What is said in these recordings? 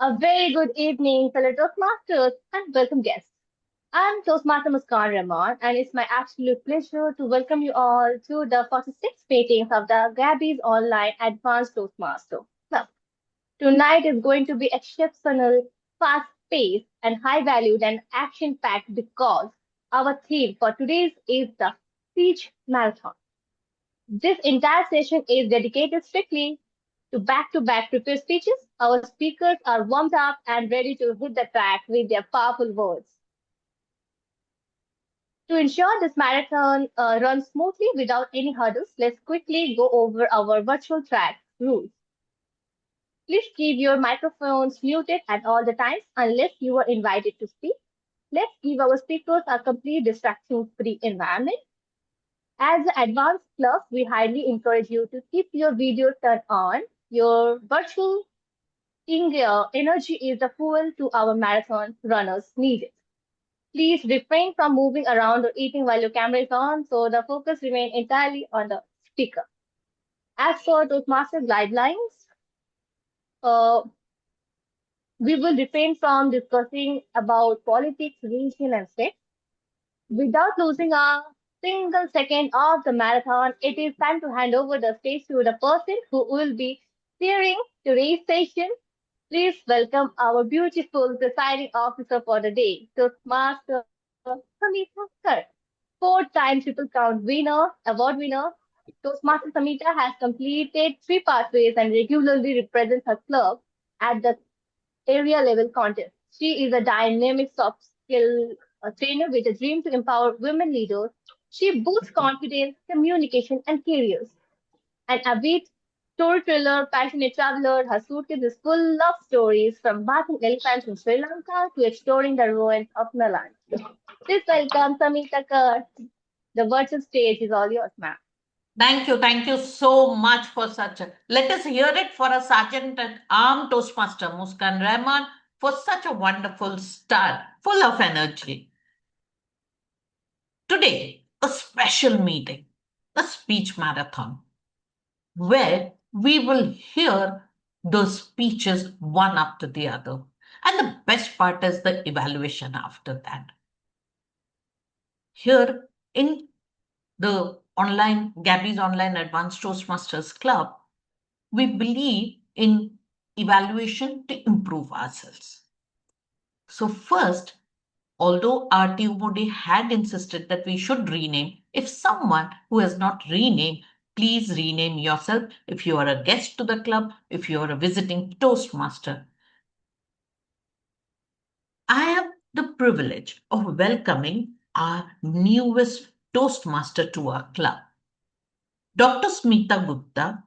A very good evening, fellow Toastmasters, and welcome guests. I'm Toastmaster Muskan Rahman, and it's my absolute pleasure to welcome you all to the 46th meetings of the Gabby's Online Advanced Toastmaster Club. Tonight is going to be exceptional, fast-paced, and high-valued and action-packed because our theme for today's is the speech marathon. This entire session is dedicated strictly to back prepared speeches. Our speakers are warmed up and ready to hit the track with their powerful words. To ensure this marathon runs smoothly without any hurdles, let's quickly go over our virtual track rules. Please keep your microphones muted at all the times unless you are invited to speak. Let's give our speakers a complete distraction-free environment. As the advanced club, we highly encourage you to keep your video turned on. Your virtual energy is the fuel to our marathon runners need it. Please refrain from moving around or eating while your camera is on so the focus remains entirely on the speaker. As for Toastmasters guidelines, uh, we will refrain from discussing about politics, religion, and state. Without losing a single second of the marathon, it is time to hand over the stage to the person who will be steering today's session. Please welcome our beautiful presiding officer for the day, Toastmaster Samita Kar, four-time Triple Count award winner. Toastmaster Samita has completed three pathways and regularly represents her club at the area level contest. She is a dynamic soft skill trainer with a dream to empower women leaders. She boosts confidence, communication, and careers. An avid storyteller, passionate traveler, her suitcase is full of stories from bathing elephants in Sri Lanka to exploring the ruins of Milan. Please welcome Samita Kar. The virtual stage is all yours, ma'am. Thank you so much for such a. Let us hear it for a Sergeant at Arm Toastmaster Muskan Rahman for such a wonderful start, full of energy. Today, a special meeting, a speech marathon, where we will hear those speeches one after the other. And the best part is the evaluation after that. Here in the Gabby's Online Advanced Toastmasters Club, we believe in evaluation to improve ourselves. So, first, although our TMOD had insisted that we should rename, if someone who has not renamed, please rename yourself if you are a guest to the club, if you are a visiting Toastmaster. I have the privilege of welcoming our newest Toastmaster to our club, Dr. Smita Gupta,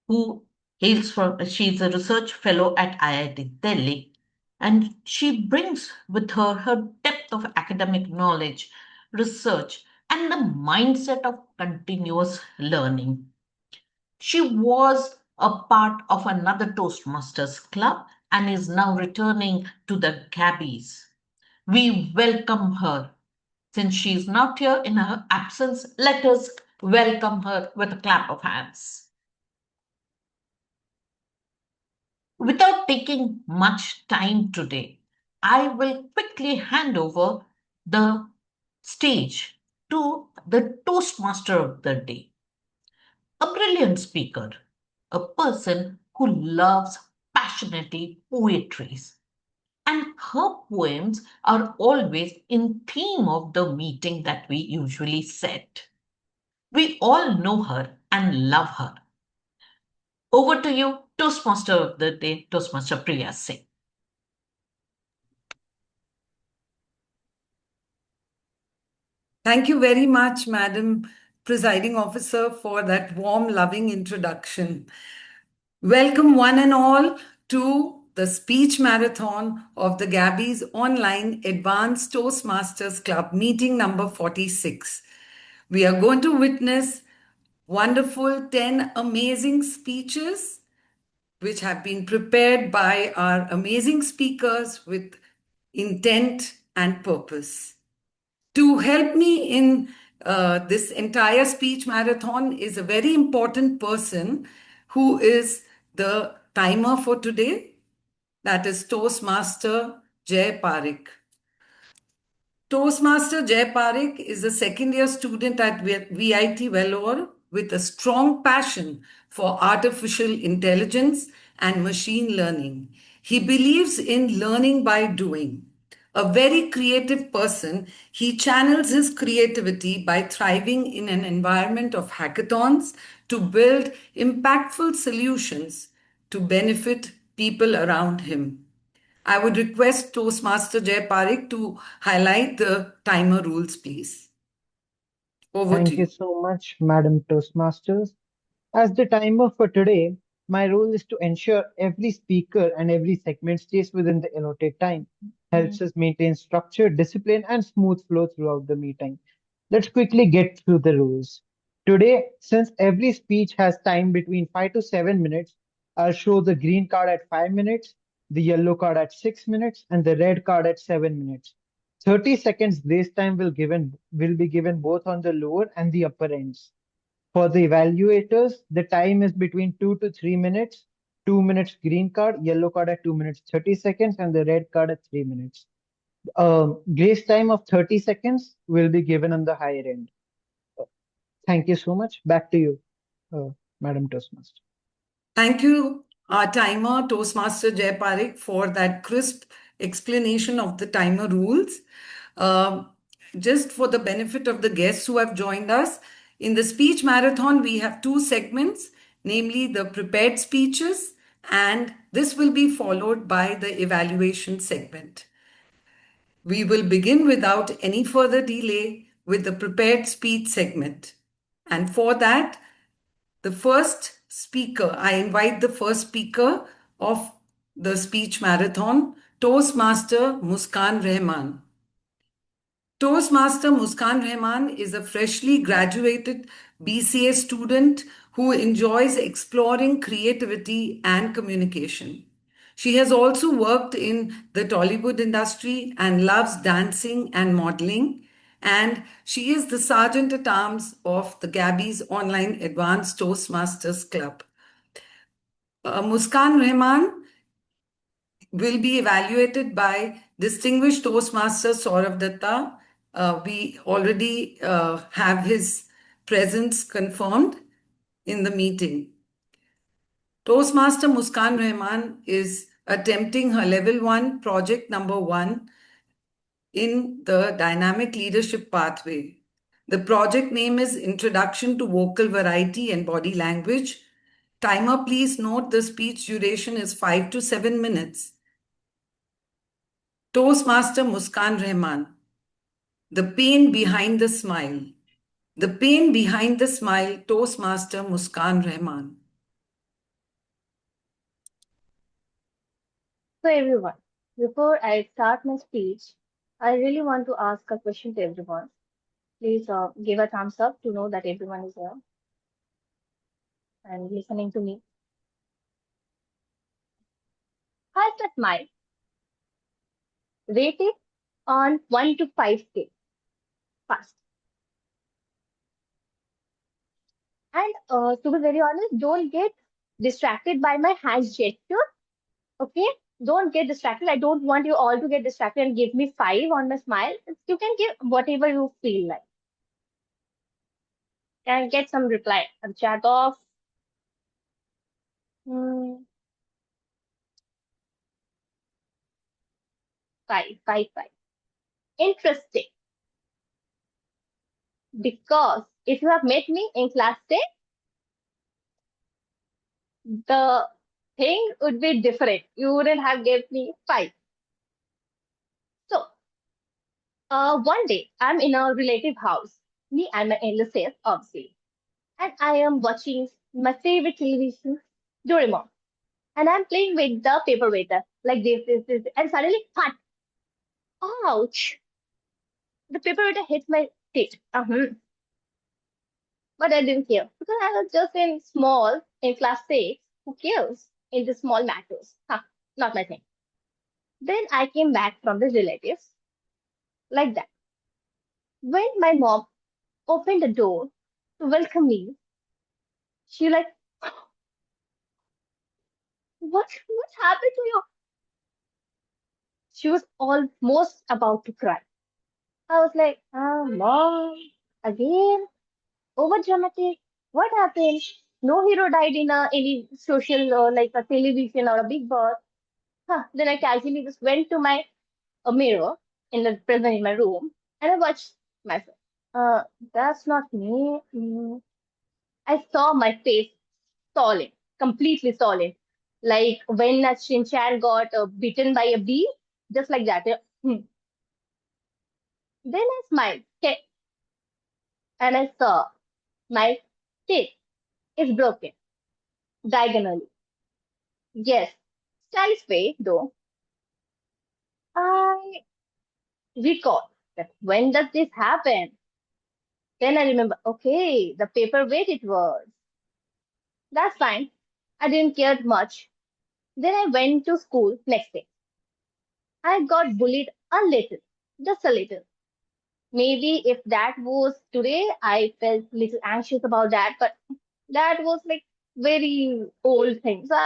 who she's a research fellow at IIT Delhi, and she brings with her depth of academic knowledge, research, and the mindset of continuous learning. She was a part of another Toastmasters club and is now returning to the Gabbies. We welcome her. Since she is not here in her absence, let us welcome her with a clap of hands. Without taking much time today, I will quickly hand over the stage to the Toastmaster of the day, a brilliant speaker, a person who loves passionately poetries. And her poems are always in theme of the meeting that we usually set. We all know her and love her. Over to you, Toastmaster of the day, Toastmaster Priya Singh. Thank you very much, Madam Presiding Officer, for that warm, loving introduction. Welcome, one and all, to the speech marathon of the Gabby's Online Advanced Toastmasters Club, meeting number 46. We are going to witness wonderful 10 amazing speeches which have been prepared by our amazing speakers with intent and purpose. To help me in this entire speech marathon is a very important person who is the timer for today. that is Toastmaster Jay Parikh. Toastmaster Jay Parikh is a second-year student at VIT Vellore with a strong passion for artificial intelligence and machine learning. He believes in learning by doing. A very creative person, he channels his creativity by thriving in an environment of hackathons to build impactful solutions to benefit people around him. I would request Toastmaster Jay Parikh to highlight the timer rules, please. Over to Thank you you. so much, Madam Toastmasters. As the timer for today, my role is to ensure every speaker and every segment stays within the allotted time, helps us maintain structure, discipline, and smooth flow throughout the meeting. Let's quickly get through the rules. Today, since every speech has time between 5 to 7 minutes, I'll show the green card at 5 minutes, the yellow card at 6 minutes, and the red card at 7 minutes. 30 seconds grace time will be given both on the lower and the upper ends. For the evaluators, the time is between 2 to 3 minutes. 2 minutes green card, yellow card at 2 minutes 30 seconds, and the red card at 3 minutes. Grace time of 30 seconds will be given on the higher end. Thank you so much. Back to you, Madam Toastmaster. Thank you, our timer, Toastmaster Jay Parikh, for that crisp explanation of the timer rules. Just for the benefit of the guests who have joined us, in the speech marathon, we have two segments, namely the prepared speeches, and this will be followed by the evaluation segment. We will begin without any further delay with the prepared speech segment. And for that, I invite the first speaker of the speech marathon, Toastmaster Muskan Rahman. Toastmaster Muskan Rahman is a freshly graduated BCA student who enjoys exploring creativity and communication. She has also worked in the Tollywood industry and loves dancing and modeling. And she is the Sergeant at Arms of the Gabby's online Advanced Toastmasters Club. Muskan Rahman will be evaluated by distinguished Toastmaster Sourav Dutta. We already have his presence confirmed in the meeting. Toastmaster Muskan Rahman is attempting her level 1 project number 1 in the dynamic leadership pathway. The project name is Introduction to Vocal Variety and Body Language. Timer, please note the speech duration is 5 to 7 minutes. Toastmaster Muskan Rahman. The pain behind the smile. The pain behind the smile, Toastmaster Muskan Rahman. So, everyone, before I start my speech, I really want to ask a question to everyone. Please give a thumbs up to know that everyone is here and listening to me. How's that smile? Rate it on 1 to 5 scale. Fast. And to be very honest, don't get distracted by my hand gesture. Okay? Don't get distracted. I don't want you all to get distracted and give me 5 on my smile. You can give whatever you feel like. Can I get some reply? A chat off. Hmm, 5, 5, 5. Interesting. Because if you have met me in class 10, the thing would be different. You wouldn't have given me 5. So, one day I'm in a relative house. Me and my in-laws, obviously. And I am watching my favorite television, Doraemon. And I'm playing with the paperweight, like this. And suddenly, fun. Ouch! The paperweight hits my teeth. But I didn't care because I was just in class 6. Who cares in the small matters? Not my thing. Then I came back from the relatives like that. When my mom opened the door to welcome me, she like, what happened to you? She was almost about to cry. I was like, Mom, again? Over dramatic? What happened? No hero died in any social like a television or a big boss. Huh. Then I casually just went to my mirror in the present in my room and I watched myself. Uh, that's not me. I saw my face solid, completely solid. Like when a Shinchan got bitten by a bee, just like that. Then I smiled and I saw my teeth is broken diagonally. Yes, stylish way though. I recall that when does this happen? Then I remember, okay, the paperweight it was. That's fine. I didn't care much. Then I went to school next day. I got bullied a little, just a little. Maybe if that was today, I felt little anxious about that, but that was like very old thing. So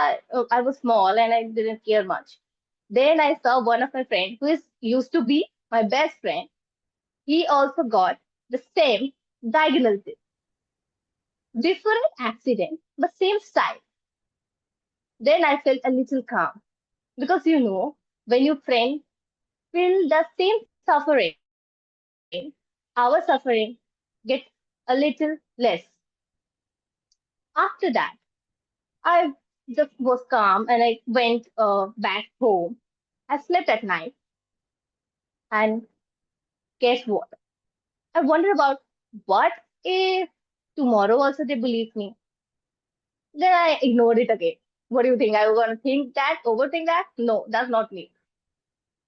I was small and I didn't care much. Then I saw one of my friends who is used to be my best friend. He also got the same diagonal tip. Different accident, but same style. Then I felt a little calm because when your friend feel the same suffering, our suffering gets a little less. After that, I just was calm and I went back home. I slept at night and guess what? I wonder about what if tomorrow also they believe me. Then I ignored it again. What do you think? I was gonna think that, overthink that? No, that's not me.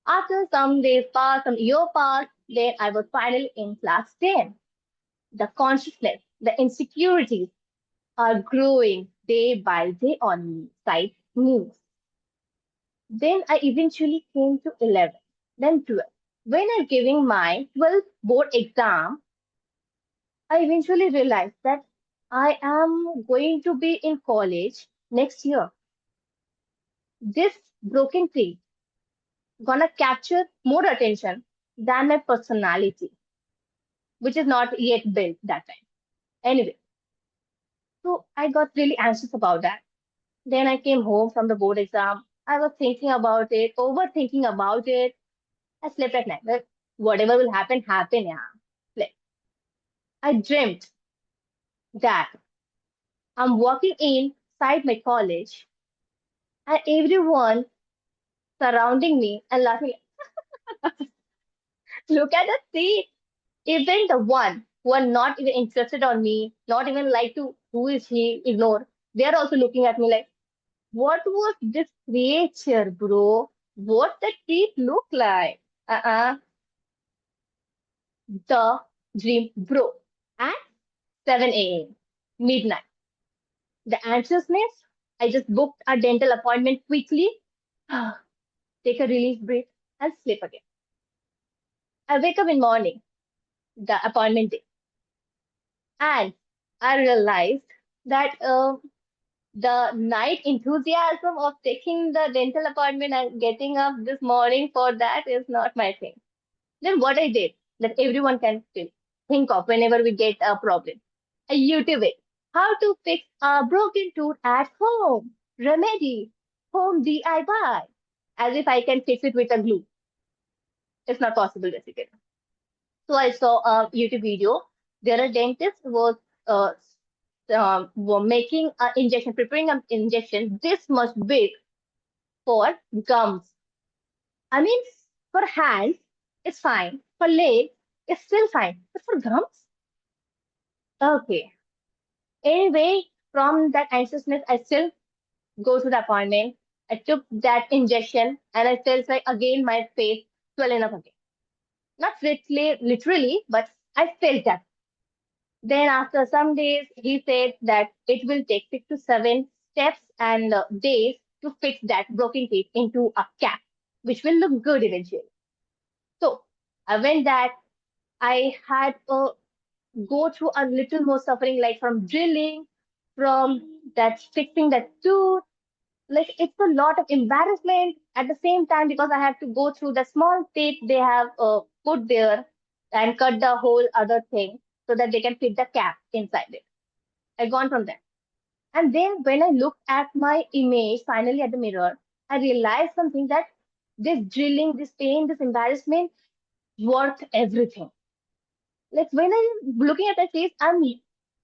After some days passed, some year passed, then I was finally in class 10. The consciousness, the insecurities are growing day by day on me, side moves. Then I eventually came to 11, then 12. When I'm giving my 12th board exam, I eventually realized that I am going to be in college next year. This broken tree gonna capture more attention than my personality, which is not yet built that time. Anyway, so I got really anxious about that. Then I came home from the board exam. I was thinking about it, overthinking about it. I slept at night. Like, whatever will happen, happen, yeah. Like, I dreamt that I'm walking inside my college and everyone surrounding me and laughing. Look at the seat. Even the one who are not even interested on me, not even like to who is he, ignore. They are also looking at me like, what was this creature, bro? What the teeth look like? Uh-uh. The dream broke at 7 a.m. midnight. The anxiousness, I just booked a dental appointment quickly, take a relief breath, and sleep again. I wake up in morning, the appointment day, and I realized that the night enthusiasm of taking the dental appointment and getting up this morning for that is not my thing. Then what I did that everyone can think of whenever we get a problem. I YouTube it. How to fix a broken tooth at home. Remedy. Home DIY. As if I can fix it with a glue. It's not possible basically. So I saw a YouTube video. There a dentist was uh, were making an injection, preparing an injection this much big for gums. I mean, for hands, it's fine. For legs, it's still fine. But for gums? Okay. Anyway, from that anxiousness, I still go to the appointment. I took that injection and I felt like again my face swelling up again. Not literally, but I felt that. Then after some days, he said that it will take 6 to 7 steps and days to fix that broken teeth into a cap, which will look good eventually. So I went that I had go through a little more suffering, like from drilling, from that fixing that tooth. Like it's a lot of embarrassment at the same time because I have to go through the small tape they have put there and cut the whole other thing so that they can fit the cap inside it. I gone from there. And then when I looked at my image finally at the mirror, I realized something that this drilling, this pain, this embarrassment worth everything. Like when I'm looking at my face, I'm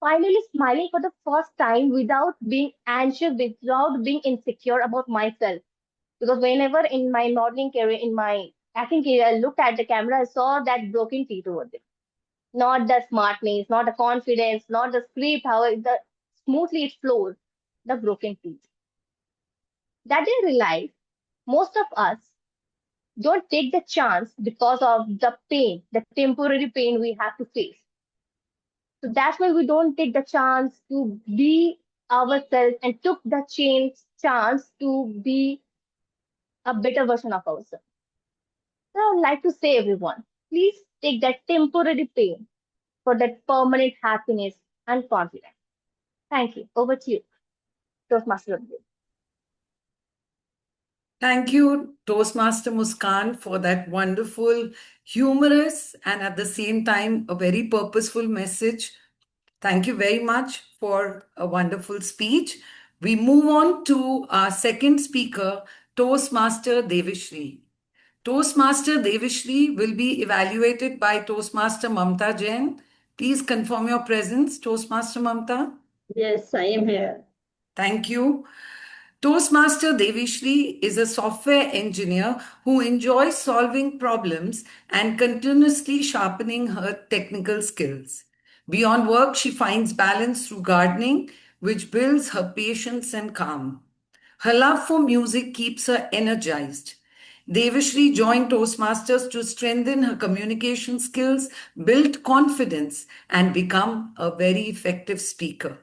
finally smiling for the first time without being anxious, without being insecure about myself. Because whenever in my modeling career, in my acting career, I looked at the camera, I saw that broken teeth over there. Not the smartness, not the confidence, not the script, how the smoothly it flows, the broken teeth. That day I realized most of us don't take the chance because of the pain, the temporary pain we have to face. So that's why we don't take the chance to be ourselves and took the chance to be a better version of ourselves. So I would like to say everyone, please take that temporary pain for that permanent happiness and confidence. Thank you. Over to you, Toastmaster of the Day. Thank you, Toastmaster Muskan, for that wonderful, humorous, and at the same time, a very purposeful message. Thank you very much for a wonderful speech. We move on to our second speaker, Toastmaster Devishree. Toastmaster Devishree will be evaluated by Toastmaster Mamta Jain. Please confirm your presence, Toastmaster Mamta. Yes, I am here. Thank you. Toastmaster Devishree is a software engineer who enjoys solving problems and continuously sharpening her technical skills. Beyond work, she finds balance through gardening, which builds her patience and calm. Her love for music keeps her energized. Devishree joined Toastmasters to strengthen her communication skills, build confidence, and become a very effective speaker.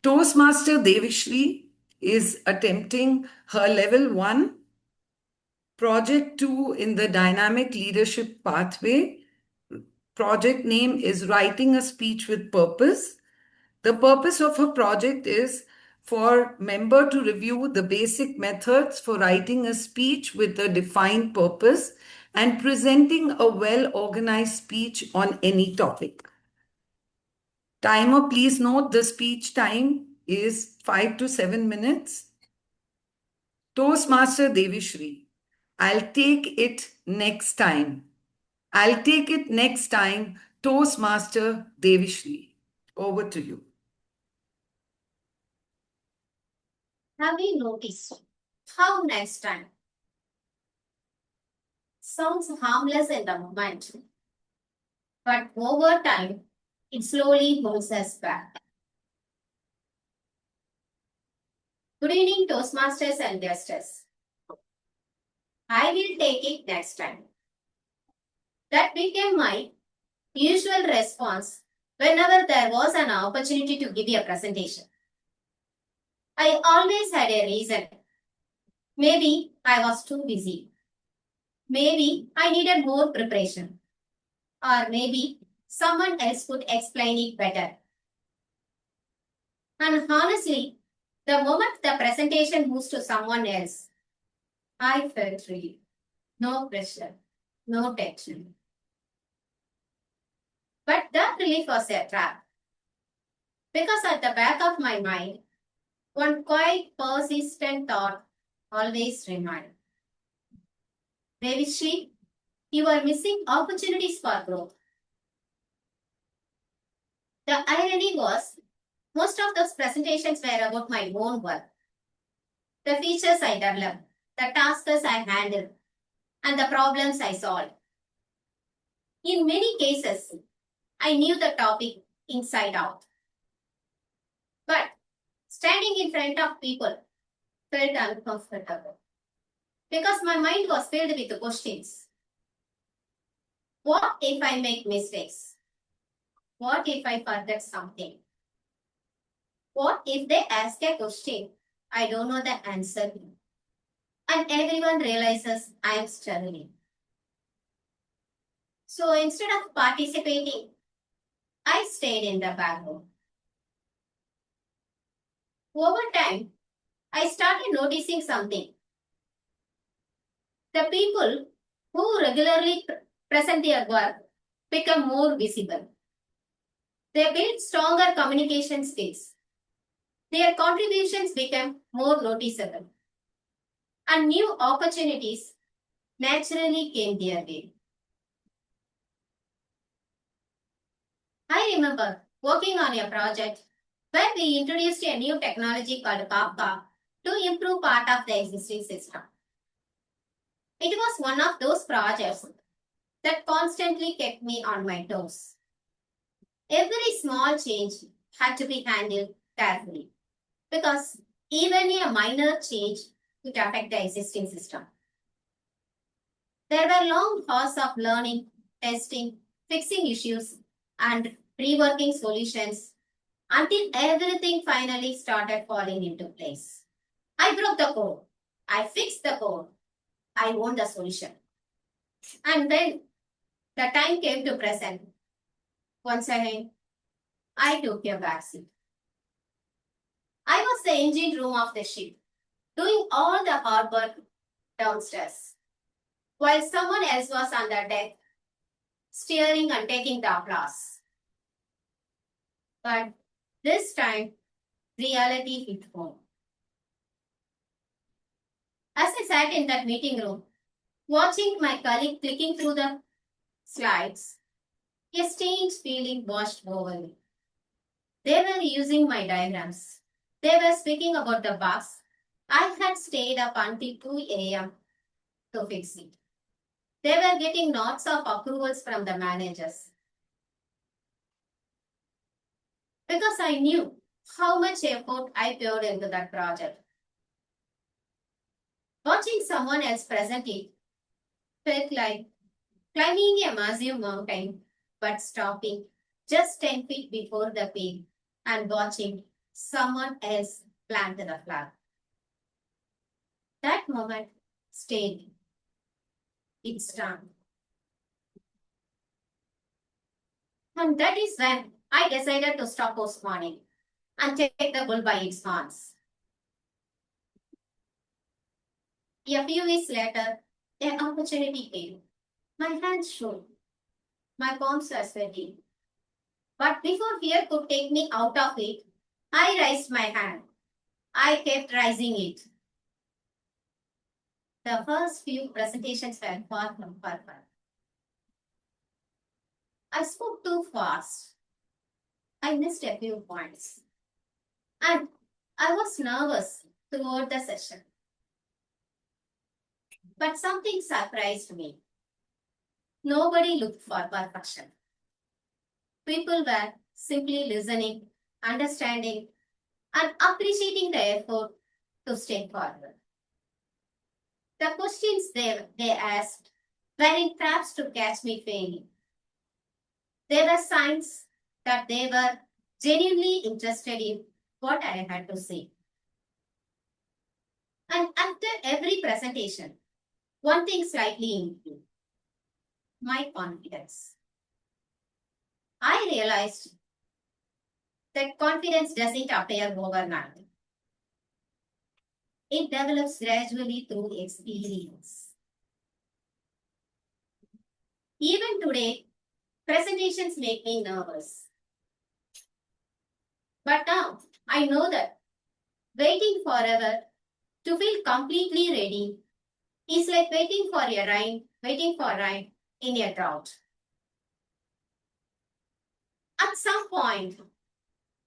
Toastmaster Devishree is attempting her level 1, project 2 in the dynamic leadership pathway. Project name is Writing a Speech with Purpose. The purpose of her project is for member to review the basic methods for writing a speech with a defined purpose and presenting a well-organized speech on any topic. Timer, please note the speech time is 5 to 7 minutes. Toastmaster Devishree, I'll take it next time. I'll take it next time, Toastmaster Devishree. Over to you. Have you noticed how next time sounds harmless in the moment, but over time it slowly holds us back? Good evening, Toastmasters and guests. I will take it next time. That became my usual response whenever there was an opportunity to give a presentation. I always had a reason. Maybe I was too busy. Maybe I needed more preparation. Or maybe someone else could explain it better. And honestly, the moment the presentation moves to someone else, I felt relief. No pressure, no tension. But that relief was a trap. Because at the back of my mind, one quite persistent thought always remained. Devishree, you are missing opportunities for growth. The irony was, most of those presentations were about my own work. The features I developed, the tasks I handled, and the problems I solved. In many cases, I knew the topic inside out. But standing in front of people felt uncomfortable because my mind was filled with questions. What if I make mistakes? What if I forget something? What if they ask a question I don't know the answer to? And everyone realizes I am struggling. So instead of participating, I stayed in the background. Over time, I started noticing something. The people who regularly present their work become more visible. They build stronger communication skills. Their contributions become more noticeable. And new opportunities naturally came their way. I remember working on a project where we introduced a new technology called Kafka to improve part of the existing system. It was one of those projects that constantly kept me on my toes. Every small change had to be handled carefully because even a minor change could affect the existing system. There were long hours of learning, testing, fixing issues, and reworking solutions until everything finally started falling into place. I broke the code. I fixed the code. I owned the solution. And then the time came to present. Once again, I took a backseat. I was the engine room of the ship, doing all the hard work downstairs, while someone else was on the deck, steering and taking the applause. But this time, reality hit home. As I sat in that meeting room, watching my colleague clicking through the slides, a strange feeling washed over me. They were using my diagrams. They were speaking about the bugs. I had stayed up until 2 a.m. to fix it. They were getting lots of approvals from the managers. Because I knew how much effort I poured into that project. Watching someone else present it felt like climbing a massive mountain, but stopping just 10 feet before the peak and watching someone else plant the flag. That moment stayed. It stung. And that is when I decided to stop postponing and take the bull by its horns. A few weeks later, an opportunity came. My hands shook. My palms were sweaty. But before fear could take me out of it, I raised my hand. I kept raising it. The first few presentations were far from perfect. I spoke too fast. I missed a few points. And I was nervous throughout the session. But something surprised me. Nobody looked for perfection. People were simply listening, understanding, and appreciating the effort to stay forward. The questions they asked weren't traps to catch me failing. They were signs that they were genuinely interested in what I had to say. And after every presentation, one thing slightly improved: my confidence. I realized that confidence doesn't appear overnight. It develops gradually through experience. Even today, presentations make me nervous. But now I know that waiting forever to feel completely ready is like waiting for rain in a drought. At some point,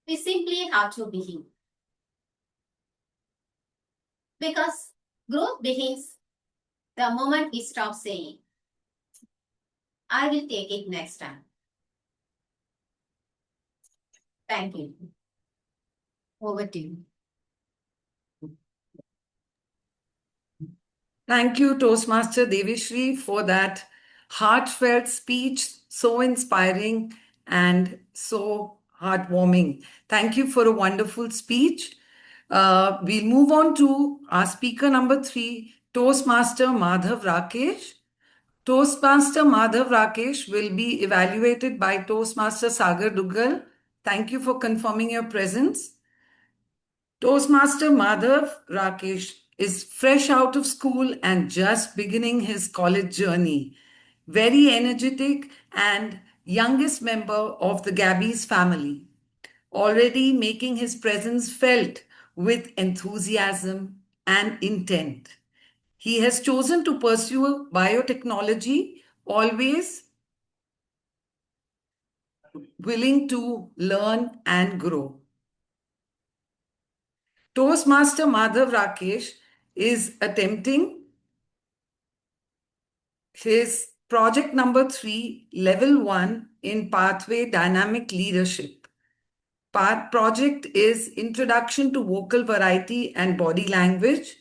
we simply have to begin. Because growth begins the moment we stop saying, I will take it next time. Thank you. Over to you. Thank you, Toastmaster Devishree, for that heartfelt speech, so inspiring and so heartwarming. Thank you for a wonderful speech. We'll move on to our speaker number 3, Toastmaster Madhav Rakesh. Toastmaster Madhav Rakesh will be evaluated by Toastmaster Sagar Duggal. Thank you for confirming your presence. Toastmaster Madhav Rakesh is fresh out of school and just beginning his college journey. Very energetic and youngest member of the Gabby's family. Already making his presence felt with enthusiasm and intent. He has chosen to pursue biotechnology, always willing to learn and grow. Toastmaster Madhav Rakesh is attempting his project number 3, level 1 in Pathway Dynamic Leadership. Project is Introduction to Vocal Variety and Body Language.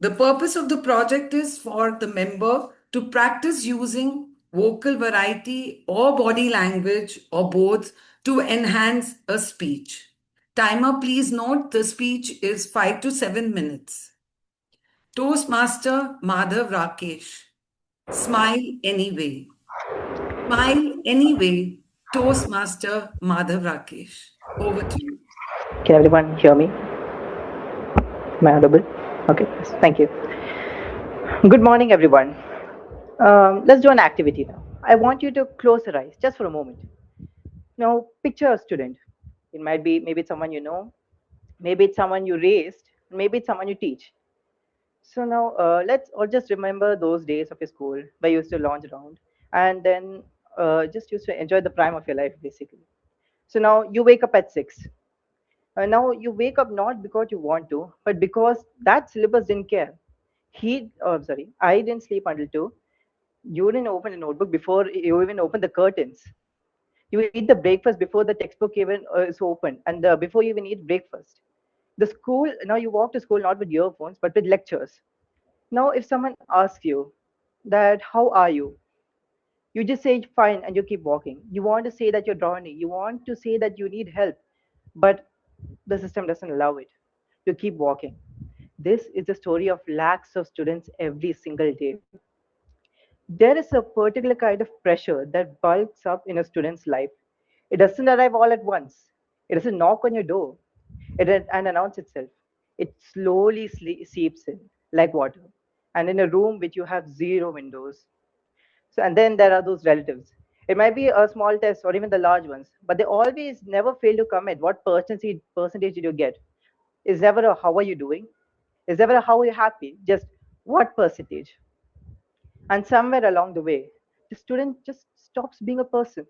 The purpose of the project is for the member to practice using vocal variety or body language or both to enhance a speech. Timer, please note the speech is 5 to 7 minutes. Toastmaster Madhav Rakesh. Smile anyway. Smile anyway. Toastmaster Madhav Rakesh. Over to you. Can everyone hear me? Am I audible? Okay, yes, thank you. Good morning, everyone. Let's do an activity now. I want you to close your eyes just for a moment. Now, picture a student. It might be maybe it's someone you know, maybe it's someone you raised, maybe it's someone you teach. So now let's all just remember those days of your school where you used to lounge around and then just used to enjoy the prime of your life, basically. So now you wake up at 6. Now you wake up not because you want to, but because that syllabus didn't care. Sorry, I didn't sleep until 2. You didn't open a notebook before you even open the curtains. You eat the breakfast before the textbook even is open, and before you even eat breakfast. The school, now you walk to school not with earphones, but with lectures. Now, if someone asks you that, how are you? You just say fine and you keep walking. You want to say that you're drowning. You want to say that you need help, but the system doesn't allow it. You keep walking. This is the story of lakhs of students every single day. There is a particular kind of pressure that bulks up in a student's life. It doesn't arrive all at once. It doesn't knock on your door and announce itself. It slowly seeps in like water, and in a room which you have zero windows. So, and then there are those relatives. It might be a small test or even the large ones, but they always never fail to comment. What percentage did you get? Is never a how are you doing? Is never a how are you happy? Just what percentage? And somewhere along the way, the student just stops being a person.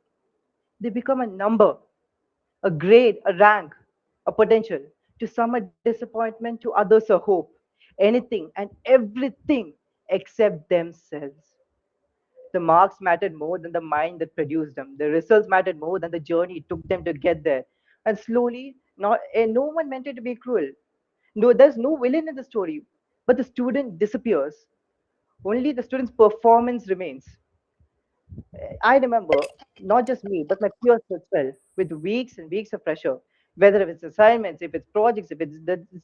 They become a number, a grade, a rank, a potential. To some, a disappointment, to others, a hope. Anything and everything except themselves. The marks mattered more than the mind that produced them. The results mattered more than the journey it took them to get there. And slowly, no one meant it to be cruel. No, there's no villain in the story, but the student disappears. Only the student's performance remains. I remember not just me, but my peers as well, with weeks and weeks of pressure, whether if it's assignments, if it's projects, if it's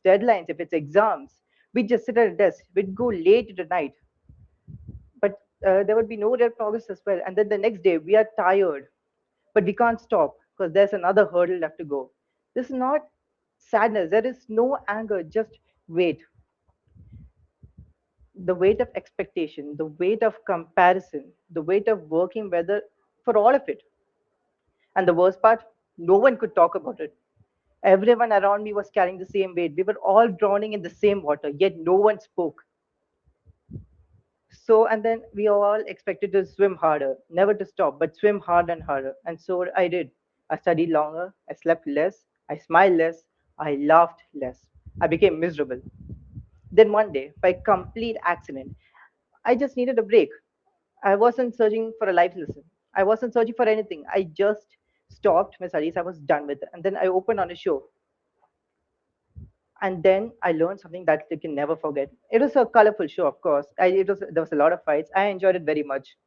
deadlines, if it's exams. We just sit at a desk, we'd go late into the night, but there would be no real progress as well. And then the next day, we are tired, but we can't stop because there's another hurdle left to go. This is not sadness, there is no anger, just weight. The weight of expectation, the weight of comparison, the weight of working weather for all of it. And the worst part, no one could talk about it. Everyone around me was carrying the same weight. We were all drowning in the same water, yet no one spoke. So, and then we all expected to swim harder, never to stop, but swim harder and harder. And so I did. I studied longer, I slept less, I smiled less, I laughed less. I became miserable. Then one day, by complete accident, I just needed a break. I wasn't searching for a life lesson. I wasn't searching for anything. I just stopped my studies. I was done with it. And then I opened on a show. And then I learned something that you can never forget. It was a colorful show, of course. There was a lot of fights. I enjoyed it very much.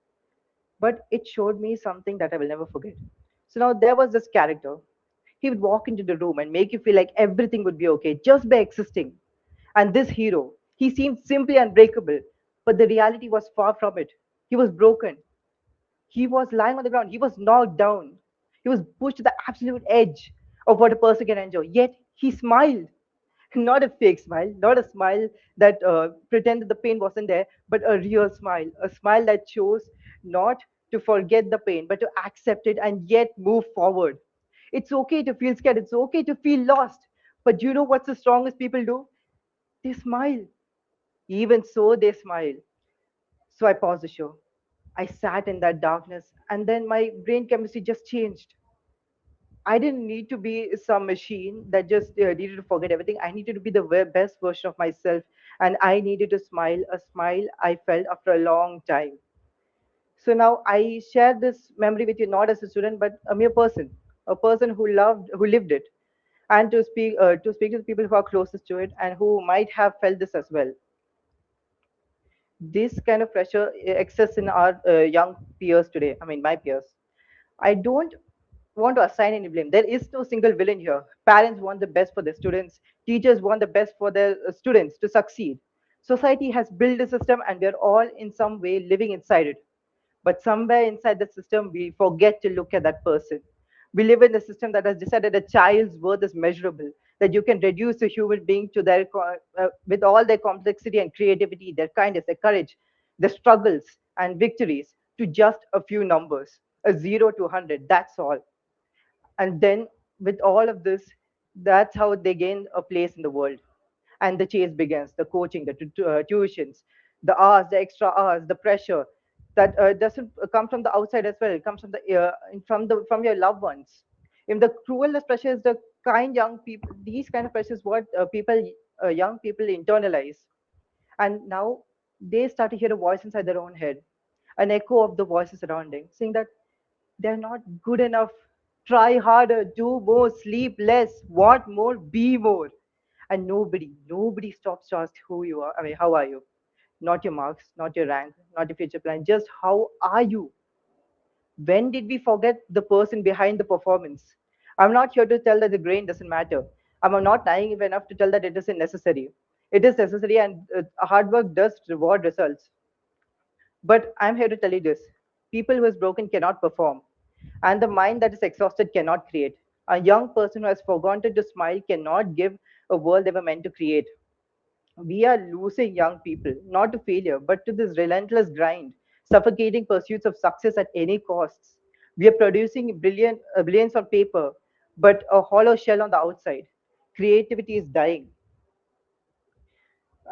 But it showed me something that I will never forget. So now there was this character. He would walk into the room and make you feel like everything would be okay just by existing. And this hero, he seemed simply unbreakable, but the reality was far from it. He was broken. He was lying on the ground. He was knocked down. He was pushed to the absolute edge of what a person can enjoy. Yet He smiled, not a fake smile, not a smile that pretended the pain wasn't there, but a real smile, a smile that chose not to forget the pain, but to accept it and yet move forward. It's okay to feel scared, it's okay to feel lost. But you know what's the strongest people do? They smile. Even so, they smile. So I paused the show. I sat in that darkness, and then my brain chemistry just changed. I didn't need to be some machine that just needed to forget everything. I needed to be the best version of myself, and I needed to smile, a smile I felt after a long time. So now I share this memory with you, not as a student, but a mere person, a person who loved, who lived it, and to speak to the people who are closest to it and who might have felt this as well. This kind of pressure exists in our young peers today. I mean, my peers. I don't want to assign any blame. There is no single villain here. Parents want the best for their students. Teachers want the best for their students to succeed. Society has built a system, and we are all in some way living inside it. But somewhere inside the system, we forget to look at that person. We live in a system that has decided a child's worth is measurable, that you can reduce a human being to their, with all their complexity and creativity, their kindness, their courage, their struggles and victories, to just a few numbers, a 0 to 100. That's all. And then with all of this, that's how they gain a place in the world. And the chase begins, the coaching, the tuitions, the hours, the extra hours, the pressure that doesn't come from the outside as well. It comes from the from your loved ones. If the cruelest pressure is the kind young people, these kind of pressures what young people internalize. And now they start to hear a voice inside their own head, an echo of the voices surrounding, saying that they're not good enough. Try harder, do more, sleep less, want more, be more. And nobody stops to ask who you are. I mean, how are you? Not your marks, not your rank, not your future plan, just how are you? When did we forget the person behind the performance? I'm not here to tell that the grain doesn't matter. I'm not naive enough to tell that it isn't necessary. It is necessary, and hard work does reward results. But I'm here to tell you this: people who is broken cannot perform, and the mind that is exhausted cannot create. A young person who has forgotten to smile cannot give a world they were meant to create. We are losing young people, not to failure, but to this relentless grind, suffocating pursuits of success at any costs. We are producing billions on paper, but a hollow shell on the outside. Creativity is dying.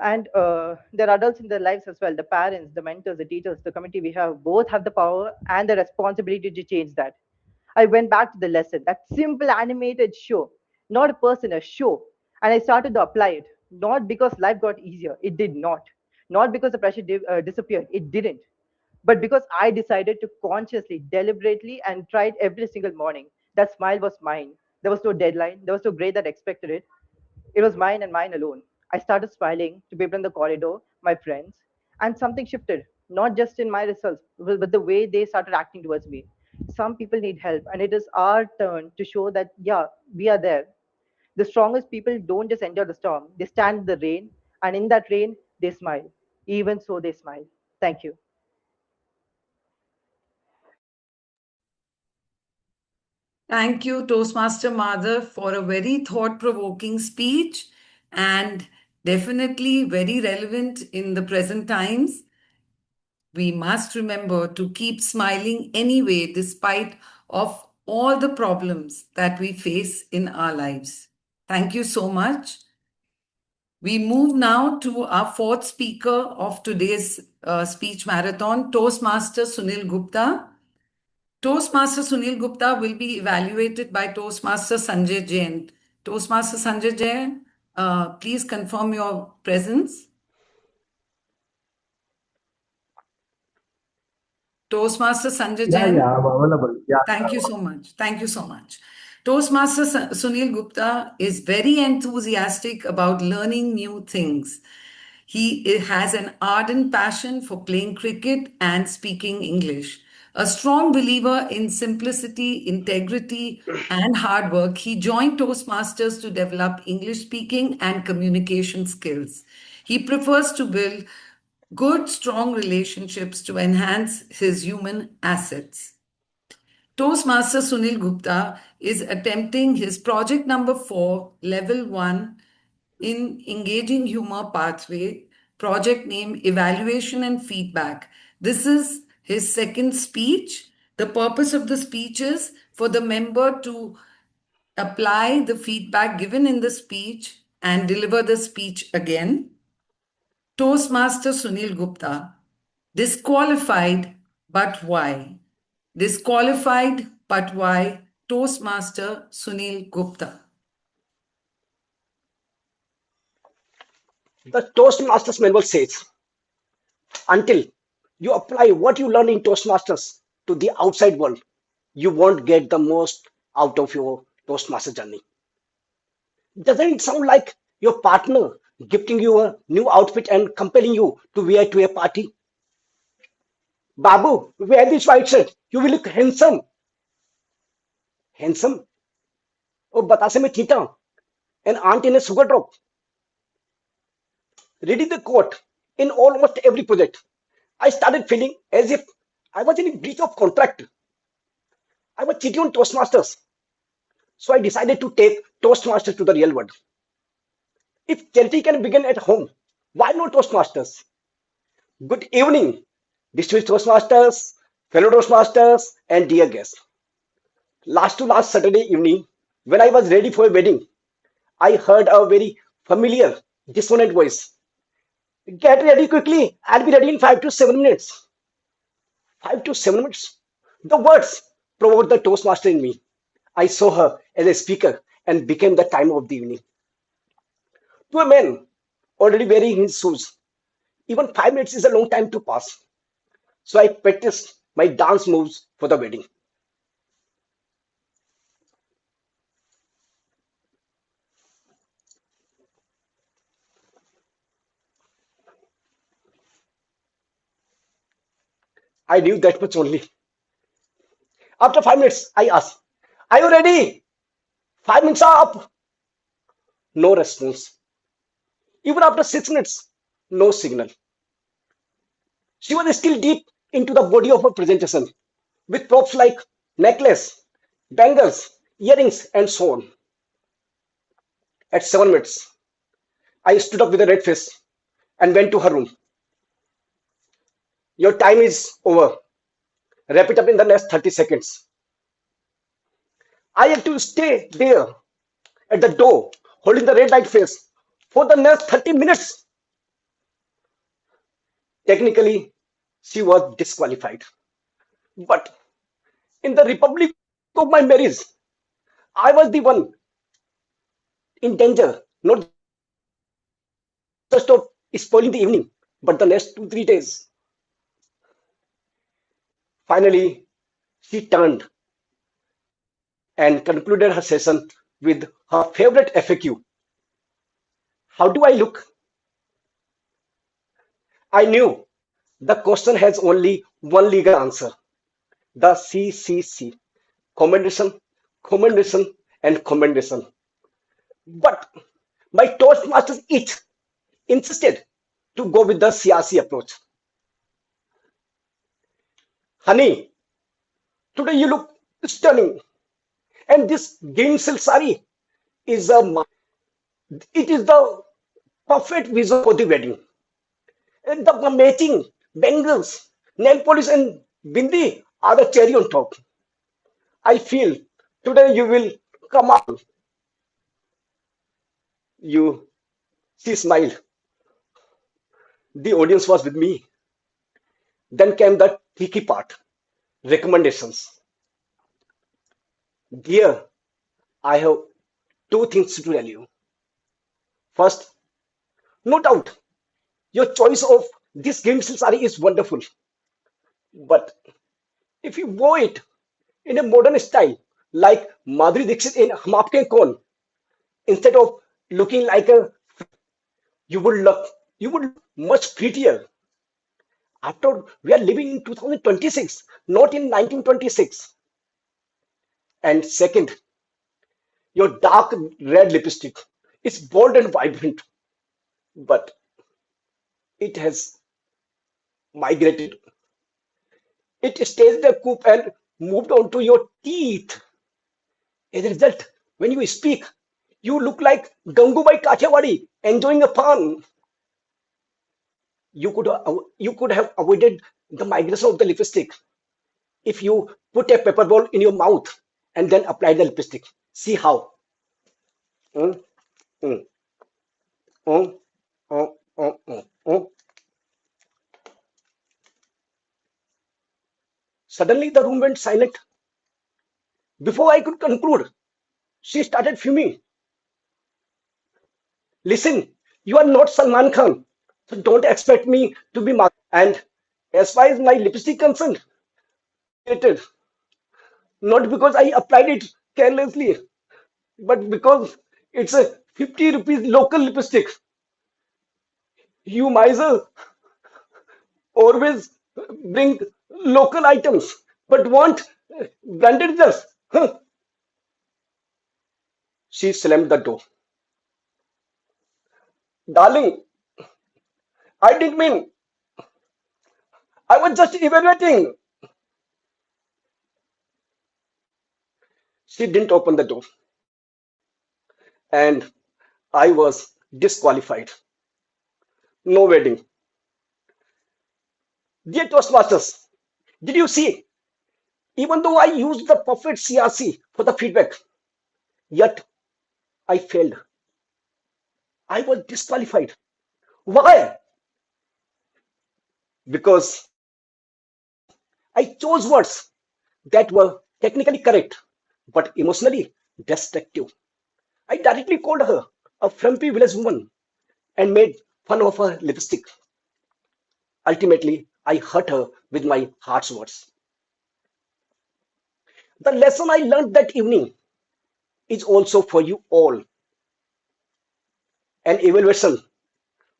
And there are adults in their lives as well, the parents, the mentors, the teachers, the community we have, both have the power and the responsibility to change that. I went back to the lesson, that simple animated show, not a person, a show. And I started to apply it, not because life got easier, it did not. Not because the pressure disappeared, it didn't. But because I decided to consciously, deliberately, and tried every single morning. That smile was mine. There was no deadline, there was no grade that expected it. It was mine and mine alone. I started smiling to people in the corridor, my friends, and something shifted, not just in my results, but the way they started acting towards me. Some people need help, and it is our turn to show that, yeah, we are there. The strongest people don't just endure the storm, they stand in the rain, and in that rain, they smile. Even so, they smile. Thank you. Thank you, Toastmaster Madhav, for a very thought-provoking speech and definitely very relevant in the present times. We must remember to keep smiling anyway, despite of all the problems that we face in our lives. Thank you so much. We move now to our fourth speaker of today's speech marathon, Toastmaster Sunil Gupta. Toastmaster Sunil Gupta will be evaluated by Toastmaster Sanjay Jain. Toastmaster Sanjay Jain, please confirm your presence. Toastmaster Sanjay Jain. Yeah, I'm available. Yeah. Thank you so much. Thank you so much. Toastmaster Sunil Gupta is very enthusiastic about learning new things. He has an ardent passion for playing cricket and speaking English. A strong believer in simplicity, integrity, and hard work, he joined Toastmasters to develop English speaking and communication skills. He prefers to build good, strong relationships to enhance his human assets. Toastmaster Sunil Gupta is attempting his project number 4, level 1 in engaging humor pathway, project name evaluation and feedback. This is his second speech. The purpose of the speech is for the member to apply the feedback given in the speech and deliver the speech again. Toastmaster Sunil Gupta, disqualified, but why? Disqualified, but why? Toastmaster Sunil Gupta. The Toastmasters manual says, until you apply what you learn in Toastmasters to the outside world, you won't get the most out of your Toastmaster journey. Doesn't it sound like your partner gifting you a new outfit and compelling you to wear to a party? Babu, wear this white shirt. You will look handsome. Handsome? Oh, batase mein cheetah. An aunt in a sugar drop. Reading the quote in almost every project, I started feeling as if I was in a breach of contract. I was cheating on Toastmasters. So I decided to take Toastmasters to the real world. If charity can begin at home, why not Toastmasters? Good evening, distinguished Toastmasters, fellow Toastmasters, and dear guests. Last Saturday evening, when I was ready for a wedding, I heard a very familiar, dissonant voice. Get ready quickly, I'll be ready in 5 to 7 minutes. 5 to 7 minutes? The words provoked the Toastmaster in me. I saw her as a speaker and became the time of the evening. To a man already wearing his shoes, even 5 minutes is a long time to pass. So I practiced my dance moves for the wedding. I knew that much only. After 5 minutes, I asked, are you ready? 5 minutes are up. No response. Even after 6 minutes, no signal. She was still deep into the body of her presentation, with props like necklace, bangles, earrings, and so on. At 7 minutes, I stood up with a red face and went to her room. Your time is over. Wrap it up in the next 30 seconds. I had to stay there at the door, holding the red light face for the next 30 minutes. Technically, she was disqualified. But in the republic of my marriage, I was the one in danger, not just of spoiling the evening, but the next 2-3 days. Finally, she turned and concluded her session with her favorite FAQ. How do I look? I knew the question has only one legal answer. The CCC. Commendation, commendation, and commendation. But my Toastmasters each insisted to go with the CRC approach. Honey, today you look stunning. And this green silk sari is it is the perfect vision for the wedding. And the matching bangles, nail polish, and bindi are the cherry on top. I feel today you will come out. You, she smiled. The audience was with me. Then came the tricky part, recommendations. Dear, I have two things to tell you. First, no doubt, your choice of this green silk sari is wonderful. But if you wore it in a modern style, like Madhuri Dixit in Hum Aapke Hain Kaun, instead of looking like a, you would look much prettier. After all, we are living in 2026, not in 1926. And second, your dark red lipstick is bold and vibrant, but it has migrated. It stays the coupe and moved onto your teeth. As a result, when you speak, you look like Gangubai Kathiawadi enjoying a pan. You could have avoided the migration of the lipstick if you put a pepper ball in your mouth and then apply the lipstick. See how? Mm, mm, mm, mm, mm, mm, mm. Suddenly, the room went silent. Before I could conclude, she started fuming. Listen, you are not Salman Khan, so don't expect me to be Mark. And as far as my lipstick concerned, irritated. Not because I applied it carelessly, but because it's a 50 rupees local lipstick. You miser always bring local items, but want branded just. Huh. She slammed the door. Darling, I didn't mean. I was just evaluating. She didn't open the door, and I was disqualified. No wedding. Dear Toastmasters, did you see? Even though I used the perfect CRC for the feedback, yet I failed. I was disqualified. Why? Because I chose words that were technically correct, but emotionally destructive. I directly called her a frumpy village woman and made fun of her lipstick. Ultimately, I hurt her with my harsh words. The lesson I learned that evening is also for you all. An evaluation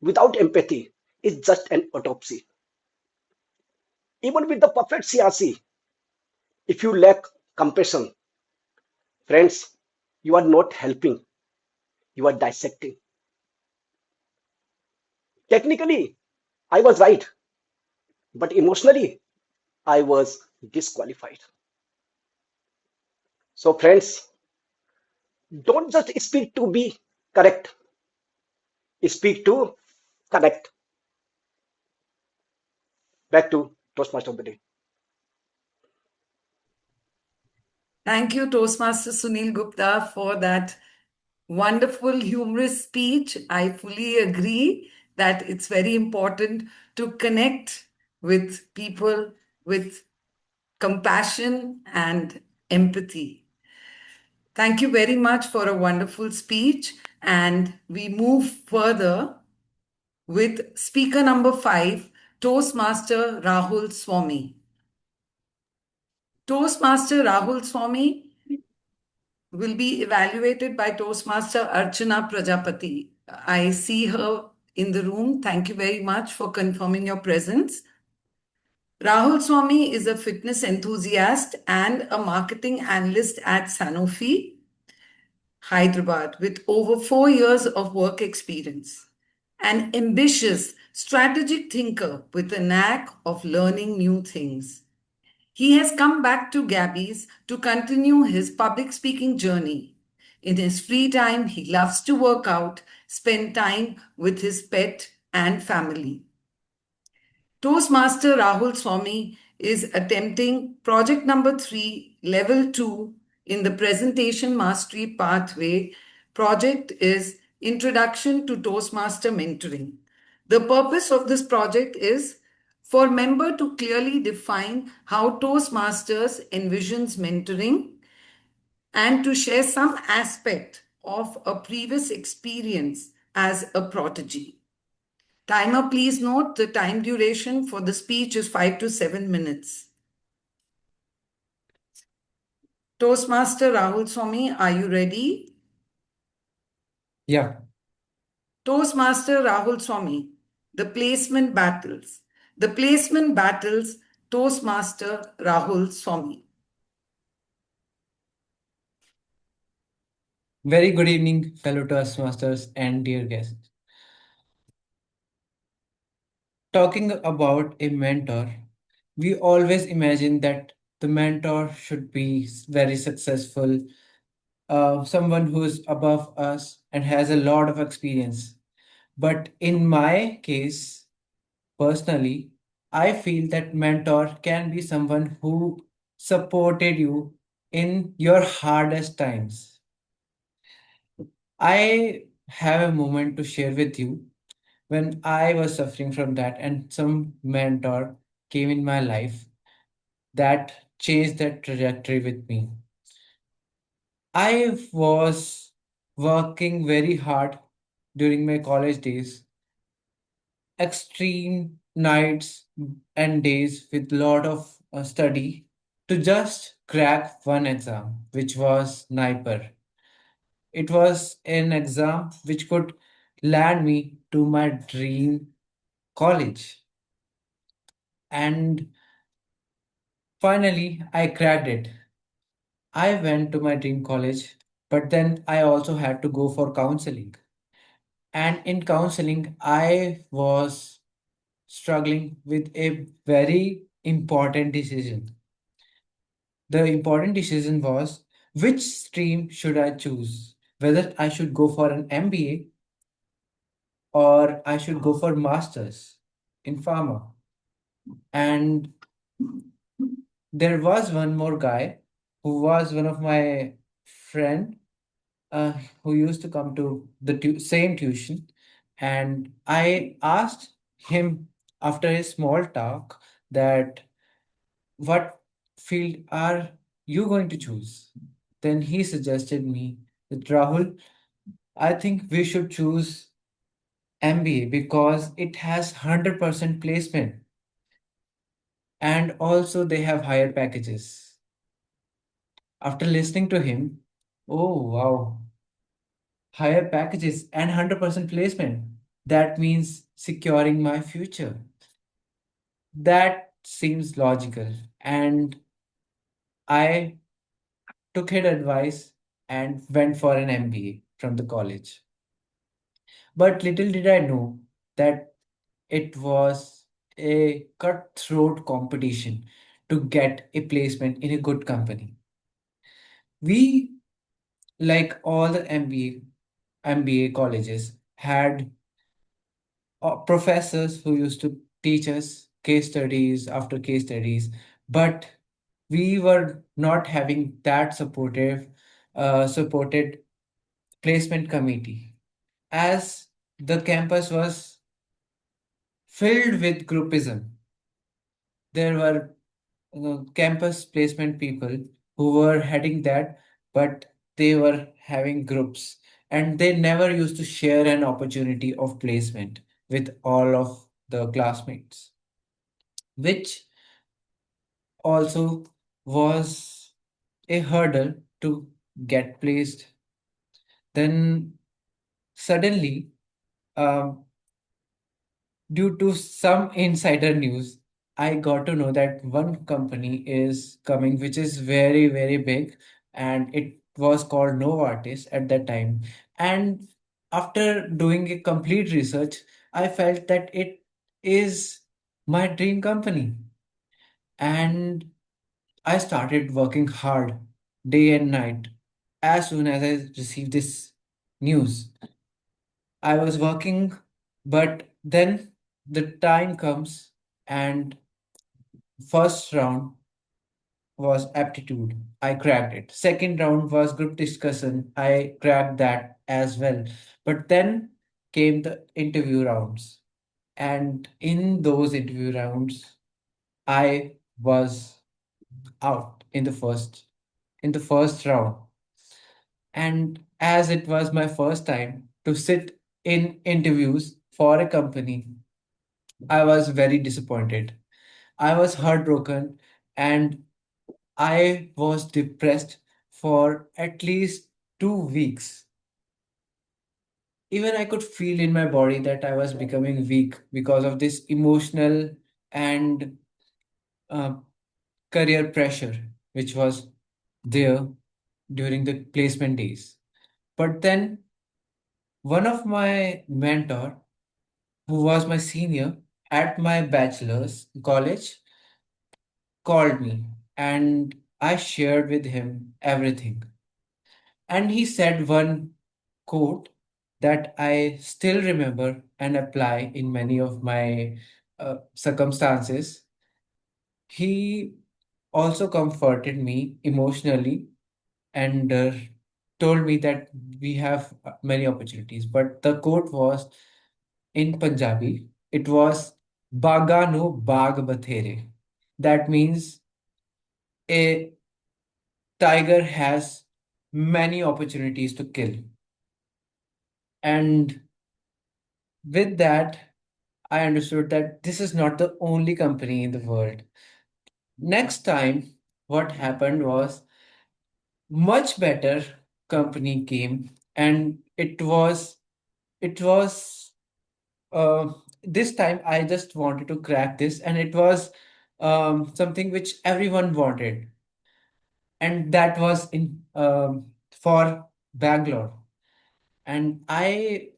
without empathy is just an autopsy. Even with the perfect CRC, if you lack compassion, friends, you are not helping, you are dissecting. Technically, I was right, but emotionally, I was disqualified. So, friends, don't just speak to be correct, speak to connect. Back to Toastmaster of the day. Thank you, Toastmaster Sunil Gupta, for that wonderful, humorous speech. I fully agree that it's very important to connect with people with compassion and empathy. Thank you very much for a wonderful speech. And we move further with speaker number 5, Toastmaster Rahul Swami. Toastmaster Rahul Swami will be evaluated by Toastmaster Archana Prajapati. I see her in the room. Thank you very much for confirming your presence. Rahul Swami is a fitness enthusiast and a marketing analyst at Sanofi, Hyderabad, with over 4 years of work experience. An ambitious, strategic thinker with a knack of learning new things. He has come back to Gabby's to continue his public speaking journey. In his free time, he loves to work out, spend time with his pet and family. Toastmaster Rahul Swami is attempting project number 3, level 2 in the presentation mastery pathway. Project is Introduction to Toastmaster Mentoring. The purpose of this project is for member to clearly define how Toastmasters envisions mentoring and to share some aspect of a previous experience as a prodigy. Timer, please note the time duration for the speech is 5 to 7 minutes. Toastmaster Rahul Swami, are you ready? Yeah. Toastmaster Rahul Swami, the placement battles. The placement battles, Toastmaster Rahul Swami. Very good evening, fellow Toastmasters and dear guests. Talking about a mentor, we always imagine that the mentor should be very successful, someone who's above us and has a lot of experience. But in my case, personally, I feel that mentor can be someone who supported you in your hardest times. I have a moment to share with you when I was suffering from that, and some mentor came in my life that changed that trajectory with me. I was working very hard during my college days, extreme nights and days with lot of study to just crack one exam, which was NIPER. It was an exam which could land me to my dream college. And finally, I cracked it. I went to my dream college, but then I also had to go for counseling. And in counseling, I was struggling with a very important decision. The important decision was which stream should I choose? Whether I should go for an MBA or I should go for masters in pharma. And there was one more guy who was one of my friend uh, who used to come to the same tuition, and I asked him after a small talk that what field are you going to choose? Then he suggested me that Rahul, I think we should choose MBA because it has 100% placement and also they have higher packages. After listening to him, oh wow, higher packages and 100% placement. That means securing my future. That seems logical. And I took his advice and went for an MBA from the college. But little did I know that it was a cutthroat competition to get a placement in a good company. We, like all the MBA colleges, had professors who used to teach us case studies after case studies, but we were not having that supported placement committee, as the campus was filled with groupism. There were campus placement people who were heading that, but they were having groups and they never used to share an opportunity of placement with all of the classmates, which also was a hurdle to get placed. Then suddenly, um, due to some insider news, I got to know that one company is coming, which is very, very big, and it was called Novartis at that time. And after doing a complete research, I felt that it is my dream company. And I started working hard day and night as soon as I received this news. I was working, but then the time comes and first round was aptitude. I cracked it. Second round was group discussion. I cracked that as well. But then came the interview rounds. And in those interview rounds, I was out in the first round. And as it was my first time to sit in interviews for a company, I was very disappointed. I was heartbroken and I was depressed for at least 2 weeks. Even I could feel in my body that I was becoming weak because of this emotional and uh, career pressure, which was there during the placement days. But then one of my mentor, who was my senior at my bachelor's college, called me. and I shared with him everything. And he said one quote that I still remember and apply in many of my circumstances. He also comforted me emotionally and told me that we have many opportunities. But the quote was in Punjabi. It was Baga no Bag Bathere. That means a tiger has many opportunities to kill. And with that, I understood that this is not the only company in the world. Next time, what happened was much better company came, and it was uh, this time I just wanted to crack this, and it was something which everyone wanted, and that was in for Bangalore. And I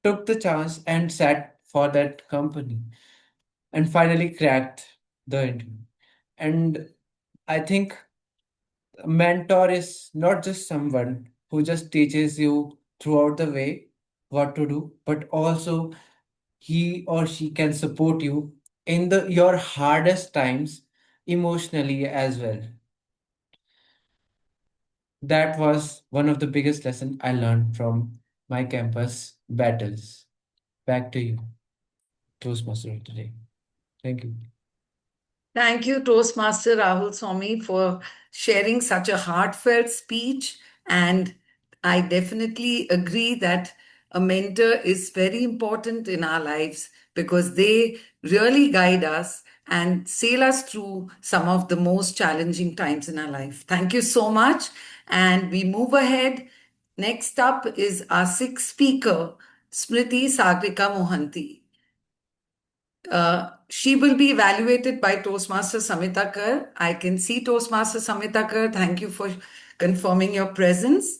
took the chance and sat for that company and finally cracked the interview. And I think a mentor is not just someone who just teaches you throughout the way what to do, but also he or she can support you in the your hardest times emotionally as well. That was one of the biggest lessons I learned from my campus battles. Back to you, Toastmaster today. Thank you. Thank you, Toastmaster Rahul Swami, for sharing such a heartfelt speech. And I definitely agree that a mentor is very important in our lives because they really guide us and sail us through some of the most challenging times in our life. Thank you so much. And we move ahead. Next up is our sixth speaker, Smruti Sagarika Mohanty. She will be evaluated by Toastmaster Samita Kar. I can see Toastmaster Samita Kar. Thank you for confirming your presence.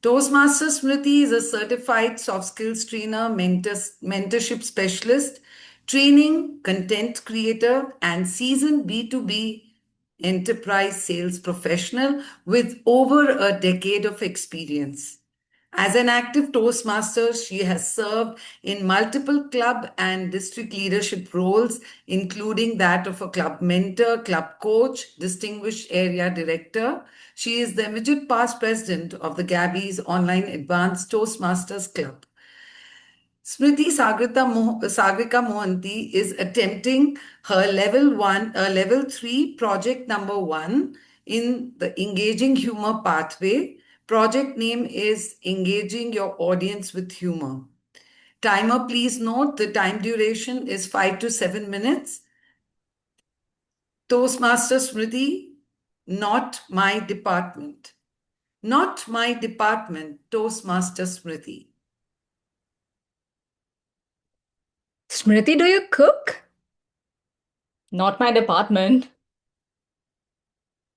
Toastmaster Smruti is a certified soft skills trainer, mentorship specialist, training, content creator, and seasoned B2B enterprise sales professional with over a decade of experience. As an active Toastmaster, she has served in multiple club and district leadership roles, including that of a club mentor, club coach, distinguished area director. She is the immediate past president of the Gabby's online advanced Toastmasters Club. Smriti Sagarika Mohanty is attempting her level 3 project number 1 in the engaging humor pathway. Project name is Engaging Your Audience with Humor. Timer, please note the time duration is 5 to 7 minutes. Toastmaster Smriti, not my department. Not my department, Toastmaster Smriti. Smriti, do you cook? Not my department.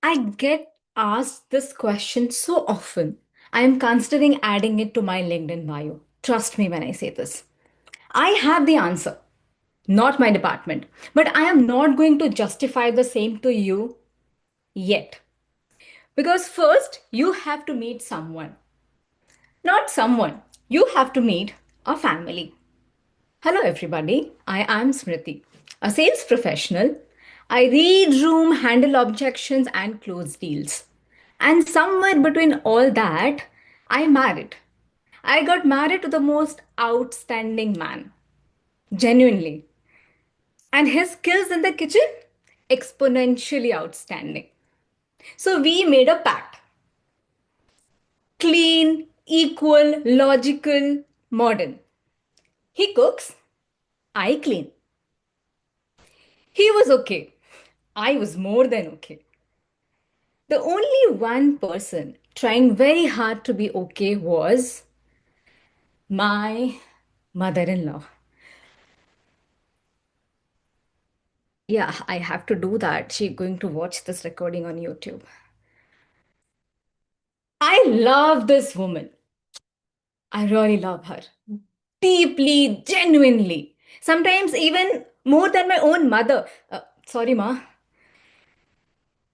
I get asked this question so often. I am considering adding it to my LinkedIn bio. Trust me when I say this. I have the answer. Not my department. But I am not going to justify the same to you yet. Because first, you have to meet someone. Not someone. You have to meet a family. Hello, everybody. I am Smriti, a sales professional. I read room, handle objections, and close deals. And somewhere between all that, I married. I got married to the most outstanding man. Genuinely. And his skills in the kitchen? Exponentially outstanding. So we made a pact. Clean, equal, logical, modern. He cooks, I clean. He was okay. I was more than okay. The only one person trying very hard to be okay was my mother in law. Yeah, I have to do that. She's going to watch this recording on YouTube. I love this woman. I really love her. Deeply, genuinely. Sometimes even more than my own mother. Sorry, Ma.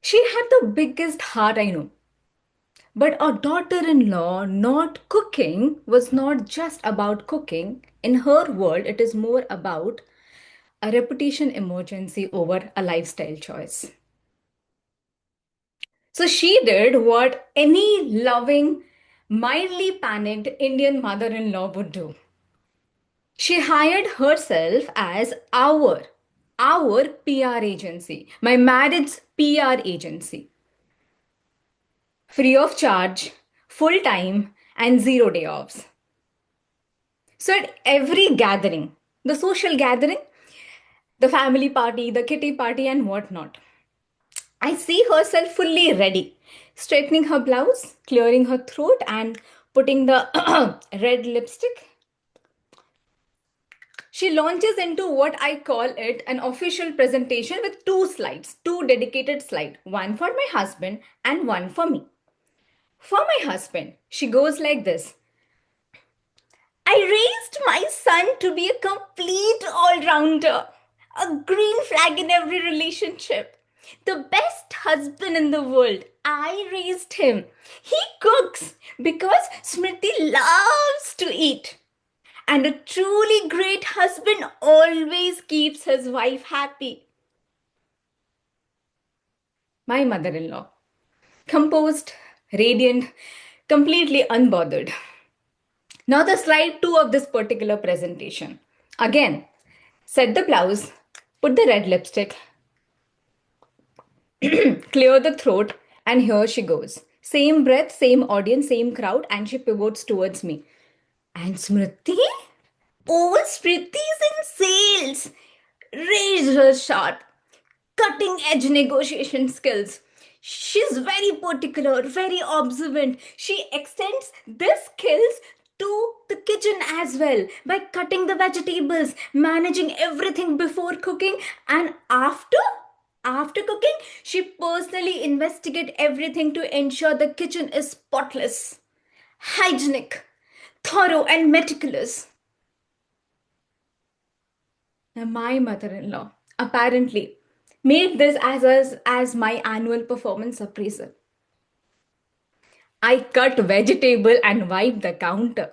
She had the biggest heart I know. But a daughter in law not cooking was not just about cooking. In her world, it is more about a reputation emergency over a lifestyle choice. So she did what any loving, mildly panicked Indian mother in law would do. She hired herself as our PR agency, my marriage PR agency. Free of charge, full time, and 0 day offs. So at every gathering, the social gathering, the family party, the kitty party, and whatnot, I see herself fully ready, straightening her blouse, clearing her throat, and putting the red lipstick. She launches into what I call it an official presentation with 2 slides, 2 dedicated slides, one for my husband and one for me. For my husband, she goes like this. I raised my son to be a complete all-rounder, a green flag in every relationship, the best husband in the world. I raised him. He cooks because Smruti loves to eat. And a truly great husband always keeps his wife happy. My mother-in-law, composed, radiant, completely unbothered. Now the slide 2 of this particular presentation. Again, set the blouse, put the red lipstick, clear the throat, and here she goes. Same breath, same audience, same crowd, and she pivots towards me. And Smruti? Oh, Smruti's in sales. Razor sharp, cutting edge negotiation skills. She's very particular, very observant. She extends these skills to the kitchen as well by cutting the vegetables, managing everything before cooking, and after cooking, she personally investigates everything to ensure the kitchen is spotless, hygienic, thorough, and meticulous. Now, my mother-in-law apparently made this as my annual performance appraisal. I cut vegetable and wiped the counter.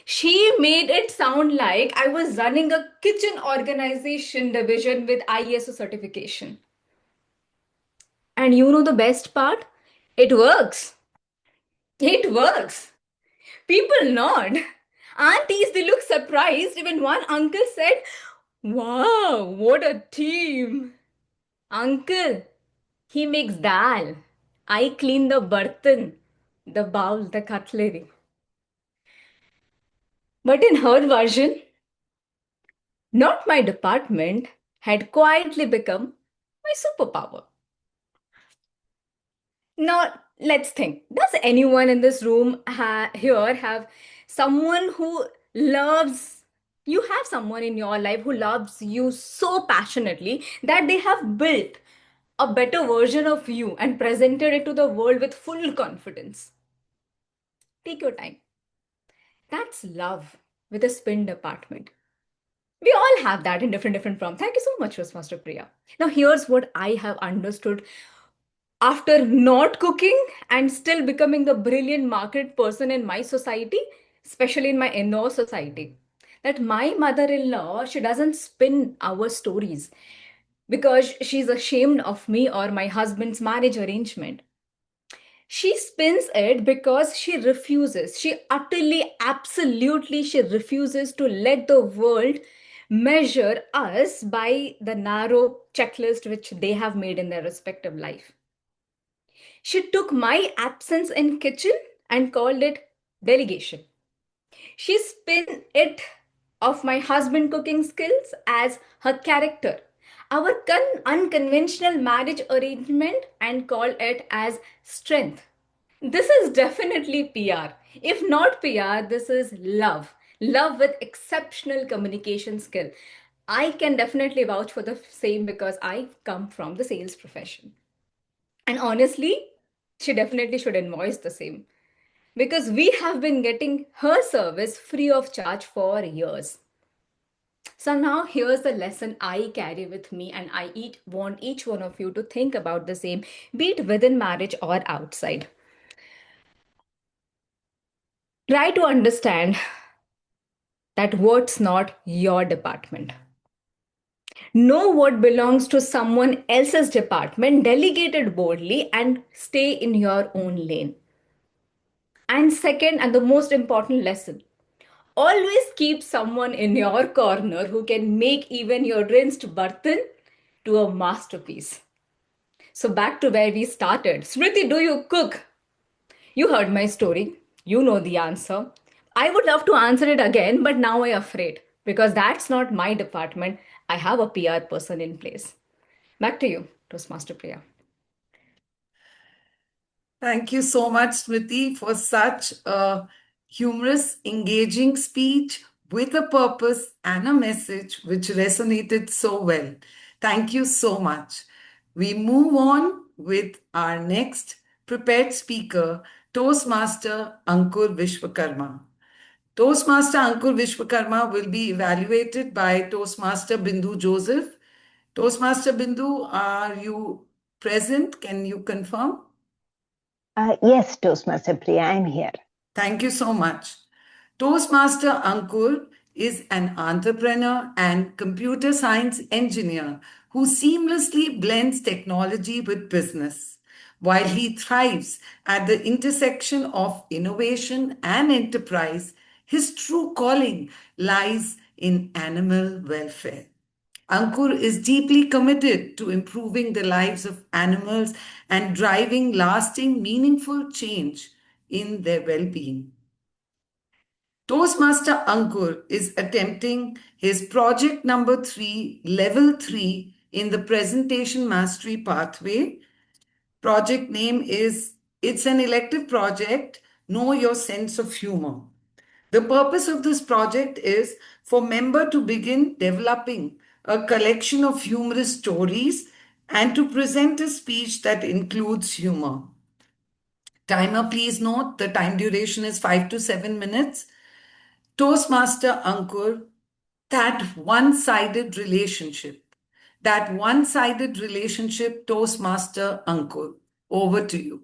She made it sound like I was running a kitchen organization division with ISO certification. And you know the best part? It works. It works. People nod. Aunties, they look surprised. Even one uncle said, wow, what a team. Uncle, he makes dal. I clean the bartan, the bowl, the cutlery. But in her version, not my department had quietly become my superpower. Now, let's think. Does anyone in this room here have someone who loves you? Have someone in your life who loves you so passionately that they have built a better version of you and presented it to the world with full confidence? Take your time. That's love with a spin department. We all have that in different forms. Thank you so much, Master Priya. Now, here's what I have understood after not cooking and still becoming the brilliant market person in my society, especially in my in-law society, that my mother-in-law, she doesn't spin our stories because she's ashamed of me or my husband's marriage arrangement. She spins it because she refuses. She utterly, absolutely, she refuses to let the world measure us by the narrow checklist which they have made in their respective life. She took my absence in kitchen and called it delegation. She spin it of my husband cooking skills as her character, our unconventional marriage arrangement, and called it as strength. This is definitely PR. If not PR, this is love. Love with exceptional communication skill. I can definitely vouch for the same because I come from the sales profession. And honestly, she definitely should invoice the same because we have been getting her service free of charge for years. So now here's the lesson I carry with me, and want each one of you to think about the same, be it within marriage or outside. Try to understand that what's not your department. Know what belongs to someone else's department, delegate it boldly, and stay in your own lane. And second, and the most important lesson, always keep someone in your corner who can make even your rinsed bartan to a masterpiece. So, back to where we started. Smruti, do you cook? You heard my story. You know the answer. I would love to answer it again, but now I'm afraid because that's not my department. I have a PR person in place. Back to you, Toastmaster Priya. Thank you so much, Smriti, for such a humorous, engaging speech with a purpose and a message which resonated so well. Thank you so much. We move on with our next prepared speaker, Toastmaster Ankur Vishwakarma. Toastmaster Ankur Vishwakarma will be evaluated by Toastmaster Bindu Joseph. Toastmaster Bindu, are you present? Can you confirm? Yes, Toastmaster Priya, I'm here. Thank you so much. Toastmaster Ankur is an entrepreneur and computer science engineer who seamlessly blends technology with business. While he thrives at the intersection of innovation and enterprise, his true calling lies in animal welfare. Ankur is deeply committed to improving the lives of animals and driving lasting, meaningful change in their well being. Toastmaster Ankur is attempting his project number 3, level 3 in the presentation mastery pathway. Project name is It's an Elective Project, Know Your Sense of Humor. The purpose of this project is for member to begin developing a collection of humorous stories and to present a speech that includes humor. Timer, please note the time duration is 5 to 7 minutes. Toastmaster Ankur, that one-sided relationship. Toastmaster Ankur. Over to you.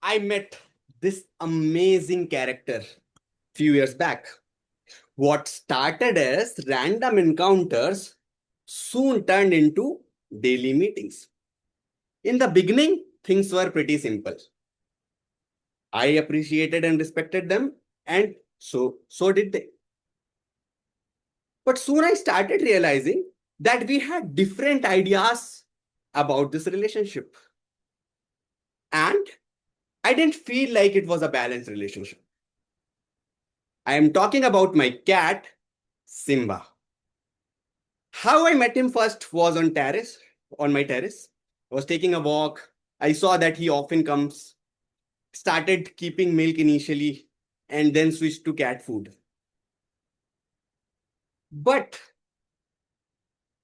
I met this amazing character few years back. What started as random encounters soon turned into daily meetings. In the beginning, things were pretty simple. I appreciated and respected them, and so did they. But soon I started realizing that we had different ideas about this relationship. And I didn't feel like it was a balanced relationship. I am talking about my cat, Simba. How I met him first was on my terrace. I was taking a walk. I saw that he often comes, started keeping milk initially, and then switched to cat food. But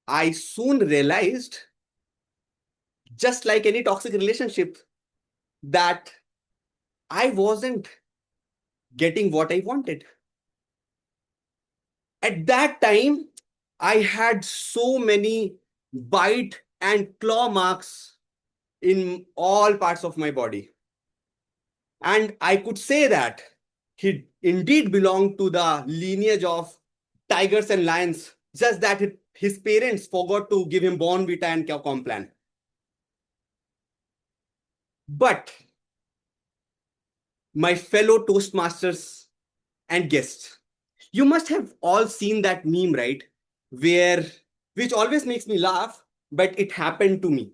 I soon realized, just like any toxic relationship, that I wasn't getting what I wanted. At that time, I had so many bite and claw marks in all parts of my body. And I could say that he indeed belonged to the lineage of tigers and lions, just that his parents forgot to give him Bonvita and Complan. But my fellow Toastmasters and guests, you must have all seen that meme, right? Which always makes me laugh, but it happened to me.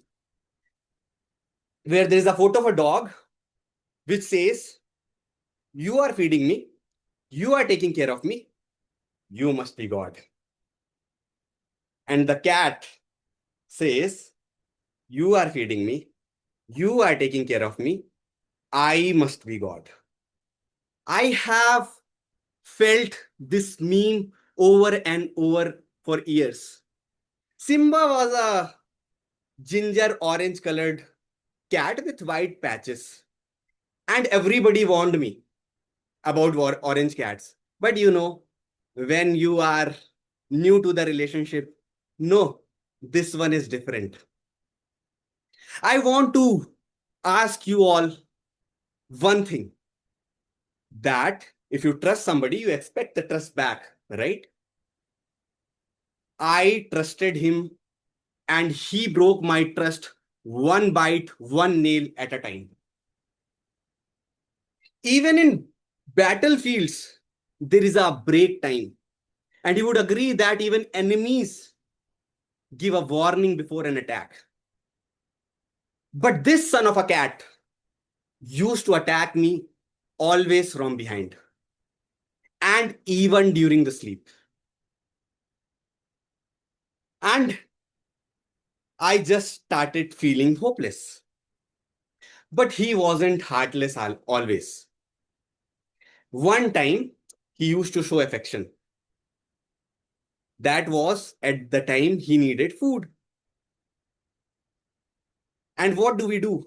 Where there is a photo of a dog which says, "You are feeding me, you are taking care of me, you must be God." And the cat says, "You are feeding me, you are taking care of me, I must be God." I have felt this meme over and over for years. Simba was a ginger orange colored cat with white patches. And everybody warned me about orange cats. But when you are new to the relationship, no, this one is different. I want to ask you all one thing, that if you trust somebody, you expect the trust back, right? I trusted him and he broke my trust one bite, one nail at a time. Even in battlefields, there is a break time. And you would agree that even enemies give a warning before an attack. But this son of a cat used to attack me always from behind, and even during the sleep. And I just started feeling hopeless. But he wasn't heartless always. One time, he used to show affection. That was at the time he needed food. And what do we do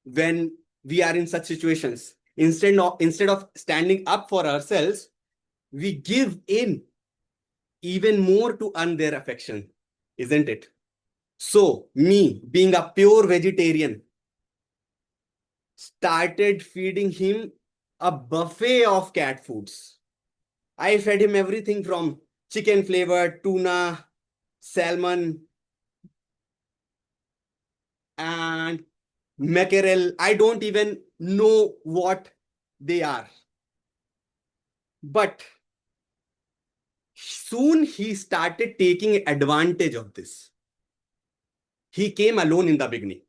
when we are in such situations? Instead of standing up for ourselves, we give in even more to earn their affection, isn't it? So, me, being a pure vegetarian, started feeding him a buffet of cat foods. I fed him everything from chicken flavored tuna, salmon, and mackerel. I don't even know what they are. But soon he started taking advantage of this. He came alone in the beginning,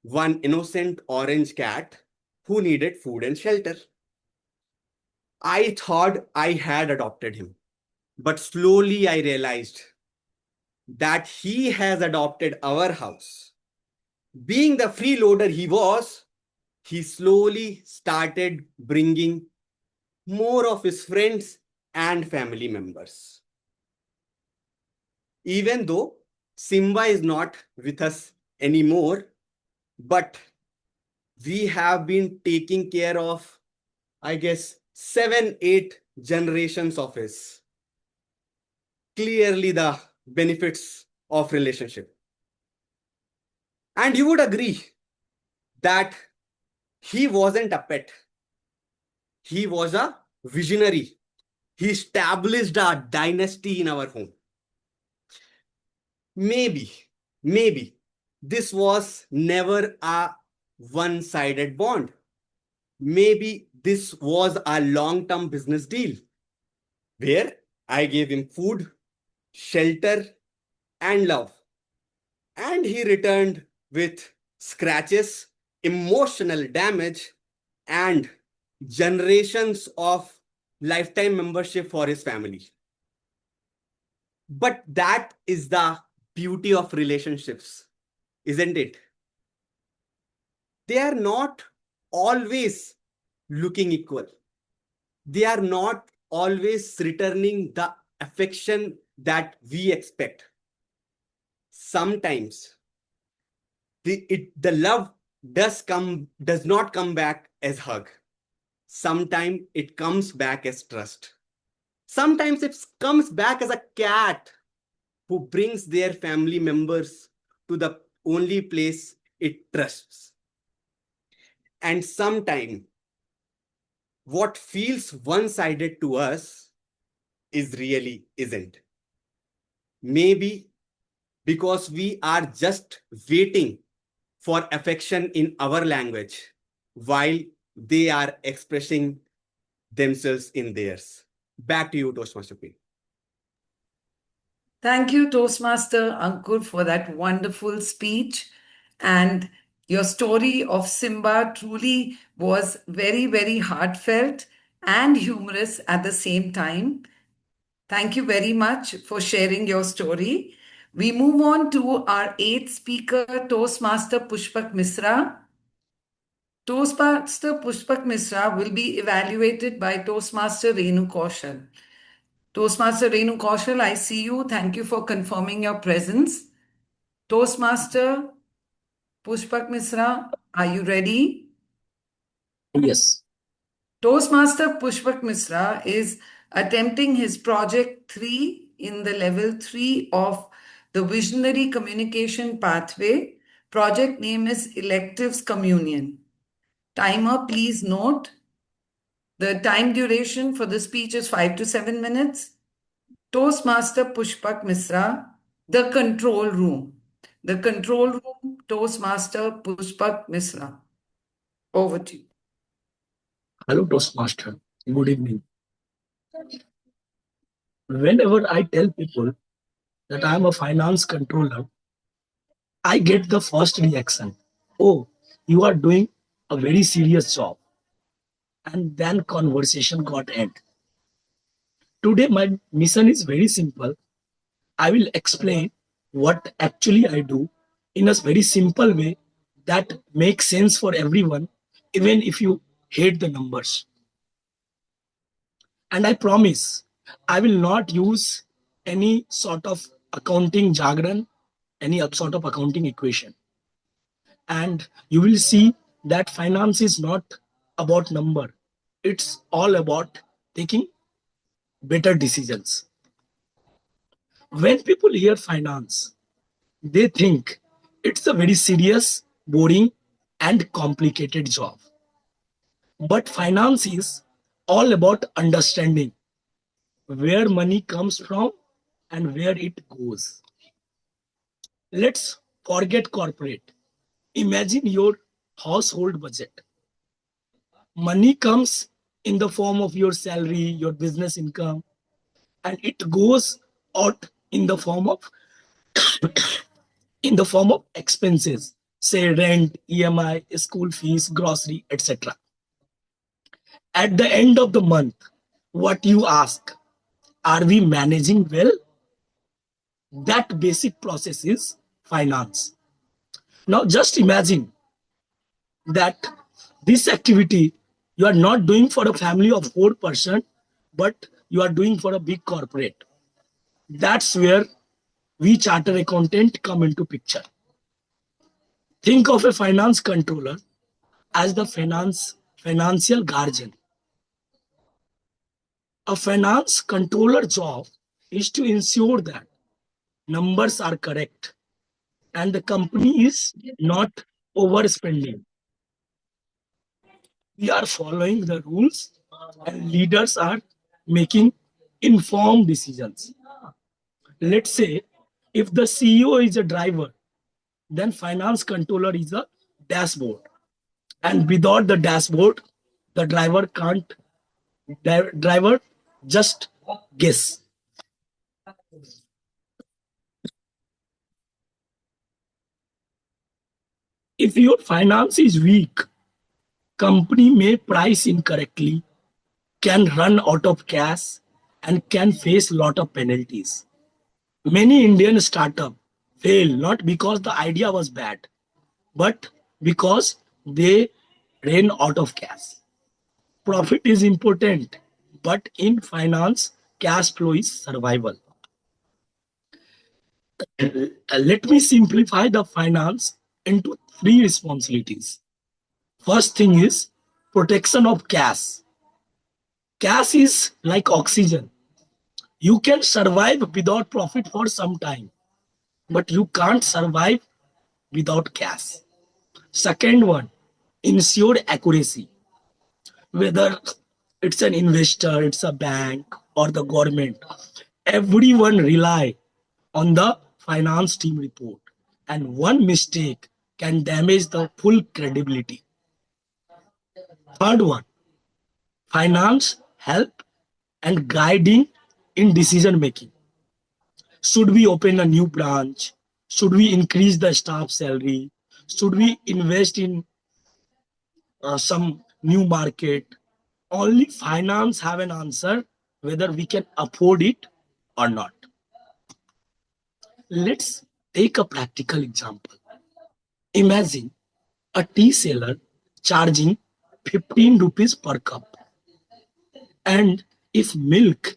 one innocent orange cat who needed food and shelter. I thought I had adopted him, but slowly I realized that he has adopted our house. Being the freeloader he was, he slowly started bringing more of his friends and family members. Even though Simba is not with us anymore, but we have been taking care of, I guess, 7, 8 generations of his. Clearly the benefits of relationship. And you would agree that he wasn't a pet. He was a visionary. He established a dynasty in our home. Maybe this was never a one-sided bond. Maybe this was a long-term business deal where I gave him food, shelter, and love. And he returned with scratches, emotional damage, and generations of lifetime membership for his family. But that is the beauty of relationships, isn't it? They are not always looking equal. They are not always returning the affection that we expect. Sometimes the love does not come back as hug. Sometimes it comes back as trust. Sometimes it comes back as a cat who brings their family members to the only place it trusts. And sometimes what feels one-sided to us really isn't. Maybe because we are just waiting for affection in our language while they are expressing themselves in theirs. Back to you, Toastmaster Queen. Thank you, Toastmaster Ankur, for that wonderful speech. And your story of Simba truly was very, very heartfelt and humorous at the same time. Thank you very much for sharing your story. We move on to our eighth speaker, Toastmaster Pushpak Misra. Toastmaster Pushpak Misra will be evaluated by Toastmaster Renu Kaushal. Toastmaster Renu Kaushal, I see you. Thank you for confirming your presence. Toastmaster Pushpak Misra, are you ready? Yes. Toastmaster Pushpak Misra is attempting his project 3 in the level 3 of the Visionary Communication Pathway. Project name is Electives Communion. Timer, please note. The time duration for the speech is 5 to 7 minutes. Toastmaster Pushpak Misra, the control room. The control room, Toastmaster Pushpak Misra. Over to you. Hello, Toastmaster. Good evening. Whenever I tell people that I am a finance controller, I get the first reaction. Oh, you are doing a very serious job. And then conversation got end. Today, my mission is very simple. I will explain what actually I do in a very simple way that makes sense for everyone, even if you hate the numbers. And I promise I will not use any sort of accounting jargon, any sort of accounting equation. And you will see that finance is not about number. It's all about taking better decisions. When people hear finance, they think it's a very serious, boring, and complicated job. But finance is all about understanding where money comes from and where it goes. Let's forget corporate. Imagine your household budget. Money comes in the form of your salary, your business income, and it goes out in the form of expenses, say rent, EMI, school fees, grocery, etc. At the end of the month, what you ask, are we managing well? That basic process is finance. Now just imagine that this activity you are not doing for a family of 4%, but you are doing for a big corporate. That's where we charter accountant come into picture. Think of a finance controller as the financial guardian. A finance controller job is to ensure that numbers are correct and the company is not overspending. We are following the rules and leaders are making informed decisions. Let's say if the CEO is a driver, then finance controller is a dashboard. And without the dashboard, the driver can't driver just guess. If your finance is weak, company may price incorrectly, can run out of cash, and can face lot of penalties. Many Indian startups fail not because the idea was bad, but because they ran out of cash. Profit is important, but in finance, cash flow is survival. Let me simplify the finance into 3 responsibilities. First thing is protection of cash. Cash is like oxygen. You can survive without profit for some time, but you can't survive without cash. Second one, ensure accuracy. Whether it's an investor, it's a bank, or the government, everyone rely on the finance team report, and one mistake can damage the full credibility. Third one, finance help and guiding in decision making. Should we open a new branch? Should we increase the staff salary? Should we invest in some new market? Only finance have an answer whether we can afford it or not. Let's take a practical example. Imagine a tea seller charging 15 rupees per cup. And if milk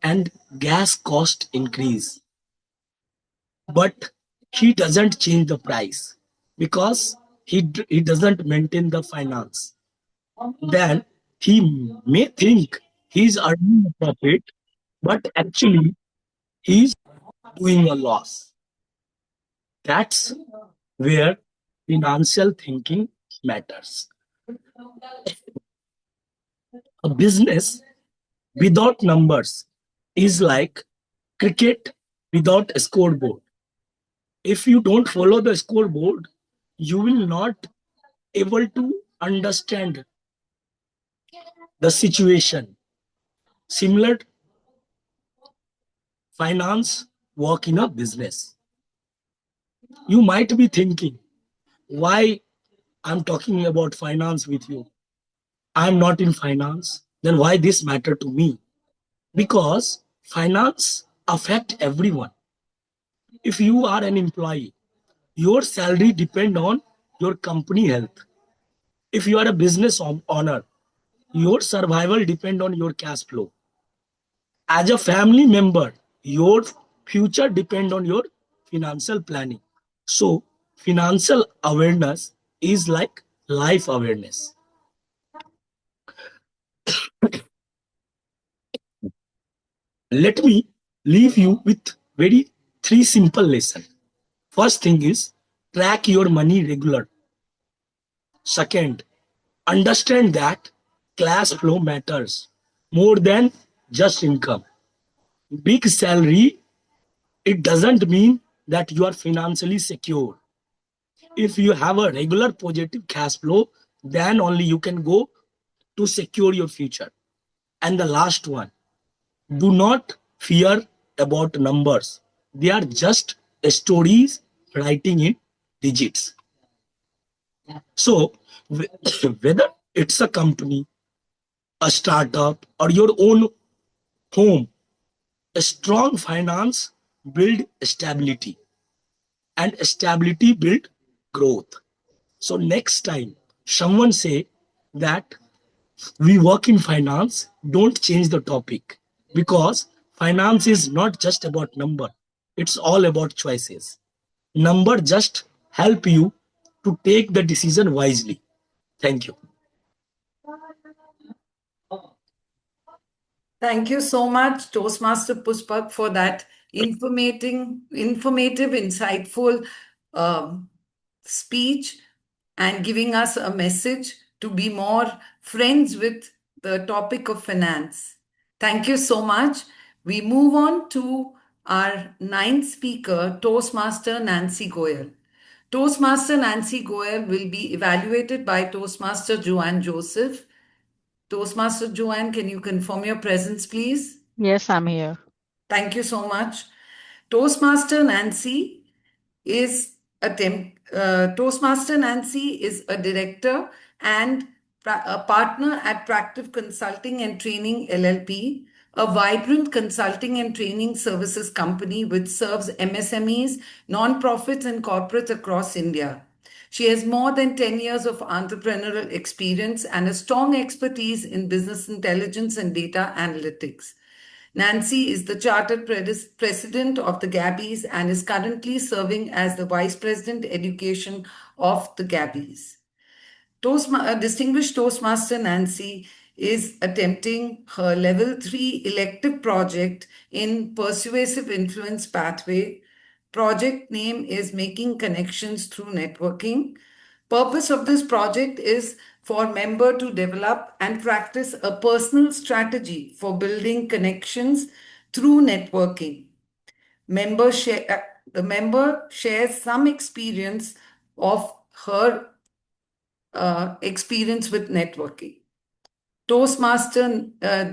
and gas cost increase, but he doesn't change the price because he doesn't maintain the finance, then he may think he's earning a profit, but actually he's doing a loss. That's where financial thinking matters. A business without numbers is like cricket without a scoreboard. If you don't follow the scoreboard, you will not able to understand the situation. Similar finance work in a business. You might be thinking, why I'm talking about finance with you? I'm not in finance. Then why this matter to me? Because finance affect everyone. If you are an employee, your salary depend on your company health. If you are a business owner, your survival depend on your cash flow. As a family member, your future depend on your financial planning. So financial awareness is like life awareness. Let me leave you with very three simple lessons. First thing is track your money regular. Second, understand that cash flow matters more than just income. Big salary, it doesn't mean that you are financially secure. If you have a regular positive cash flow, then only you can go to secure your future. And the last one, do not fear about numbers. They are just stories writing in digits. So whether it's a company, a startup, or your own home, a strong finance build stability, and stability build growth. So next time someone say that we work in finance, don't change the topic, because finance is not just about number, it's all about choices. Number just help you to take the decision wisely. Thank you. Thank you so much, Toastmaster Pushpak, for that informative, insightful speech and giving us a message to be more friends with the topic of finance. Thank you so much. We move on to our ninth speaker, Toastmaster Nancy Goel. Toastmaster Nancy Goel will be evaluated by Toastmaster Joanne Joseph. Toastmaster Joanne, can you confirm your presence, please? Yes, I'm here. Thank you so much. Toastmaster Nancy is Toastmaster Nancy is a director and a partner at Practive Consulting and Training LLP, a vibrant consulting and training services company which serves MSMEs, non-profits, and corporates across India. She has more than 10 years of entrepreneurial experience and a strong expertise in business intelligence and data analytics. Nancy is the chartered president of the Gabbies and is currently serving as the vice president education of the Gabbies. Distinguished Toastmaster Nancy is attempting her level 3 elective project in persuasive influence pathway. Project name is Making Connections Through Networking. Purpose of this project is for member to develop and practice a personal strategy for building connections through networking. The member shares some experience of her experience with networking.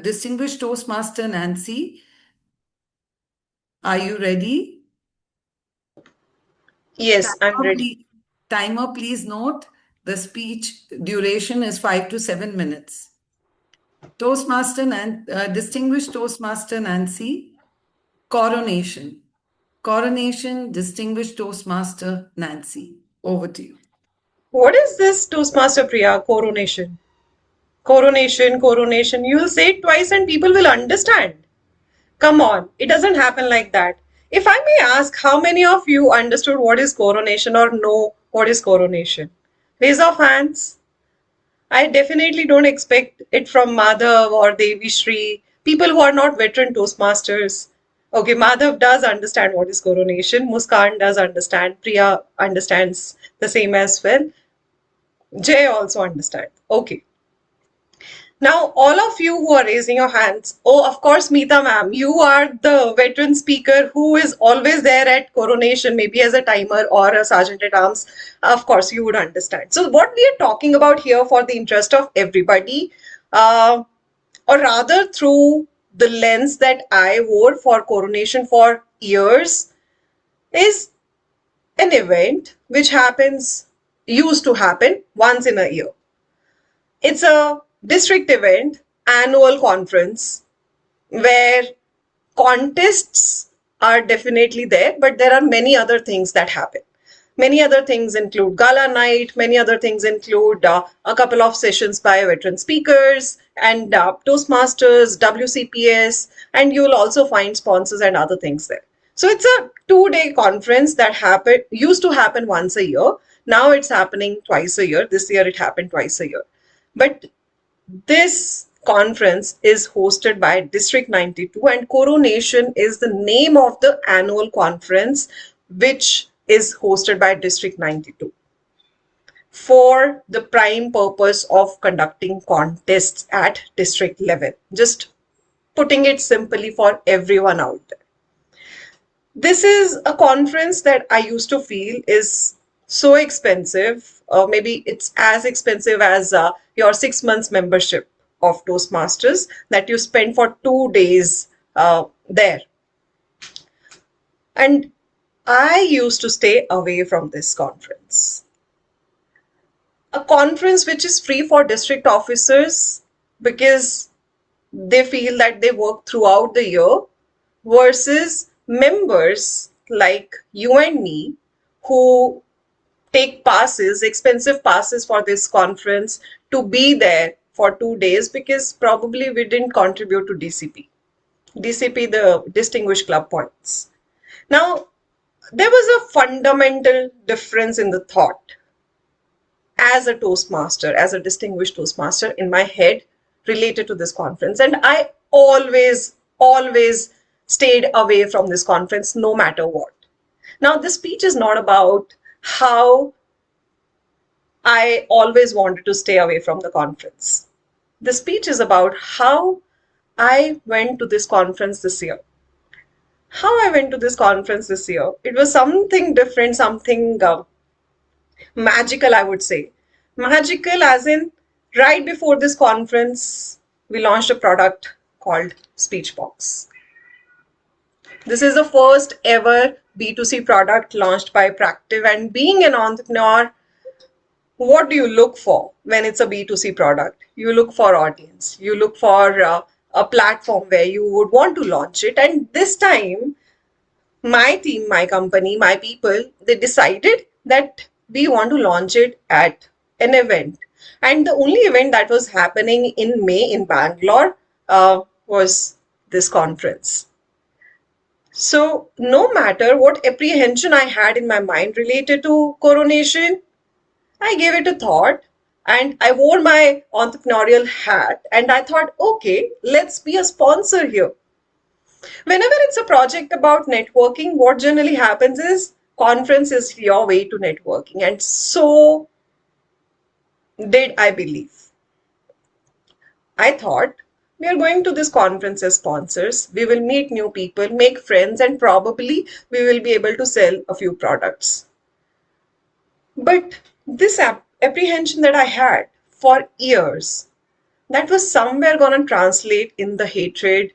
Distinguished Toastmaster Nancy, are you ready? Yes, I'm ready. Timer, please note the speech duration is 5 to 7 minutes. Distinguished Toastmaster Nancy, coronation. Coronation, Distinguished Toastmaster Nancy. Over to you. What is this, Toastmaster Priya? Coronation. Coronation, coronation. You'll say it twice and people will understand. Come on, it doesn't happen like that. If I may ask, how many of you understood what is coronation or know what is coronation? Raise of hands. I definitely don't expect it from Madhav or Devishree, people who are not veteran Toastmasters. Okay, Madhav does understand what is coronation. Muskan does understand. Priya understands the same as well. Jay also understands. Okay. Now, all of you who are raising your hands, oh, of course, Meeta ma'am, you are the veteran speaker who is always there at coronation, maybe as a timer or a sergeant at arms. Of course, you would understand. So, what we are talking about here for the interest of everybody, or rather through the lens that I wore for coronation for years, is an event which used to happen once in a year. It's a district event, annual conference, where contests are definitely there, but there are many other things that happen. Many other things include gala night, many other things include a couple of sessions by veteran speakers and Toastmasters, WCPS, and you'll also find sponsors and other things there. So it's a 2-day conference that used to happen once a year. Now it's happening twice a year. This year it happened twice a year. But this conference is hosted by District 92 and Coronation is the name of the annual conference which is hosted by District 92 for the prime purpose of conducting contests at district level. Just putting it simply for everyone out there. This is a conference that I used to feel is so expensive. Maybe it's as expensive as your 6 months membership of Toastmasters that you spend for 2 days there. And I used to stay away from this conference. A conference which is free for district officers because they feel that they work throughout the year versus members like you and me who take passes, expensive passes for this conference to be there for 2 days because probably we didn't contribute to DCP, the Distinguished Club Points. Now, there was a fundamental difference in the thought as a Toastmaster, as a distinguished Toastmaster in my head related to this conference. And I always stayed away from this conference no matter what. Now, this speech is not about how I always wanted to stay away from the conference. The speech is about how I went to this conference this year. How I went to this conference this year. It was something different, something magical, I would say. Magical as in right before this conference, we launched a product called Speechbox. This is the first ever B2C product launched by Practive, and being an entrepreneur, what do you look for when it's a B2C product? You look for audience. You look for a platform where you would want to launch it. And this time, my team, my company, my people, they decided that we want to launch it at an event. And the only event that was happening in May in Bangalore was this conference. So no matter what apprehension I had in my mind related to coronation, I gave it a thought and I wore my entrepreneurial hat and I thought, okay, let's be a sponsor here. Whenever it's a project about networking, what generally happens is conference is your way to networking. And so did I believe. I thought we are going to this conference as sponsors. We will meet new people, make friends, and probably we will be able to sell a few products. But this apprehension that I had for years, that was somewhere going to translate in the hatred,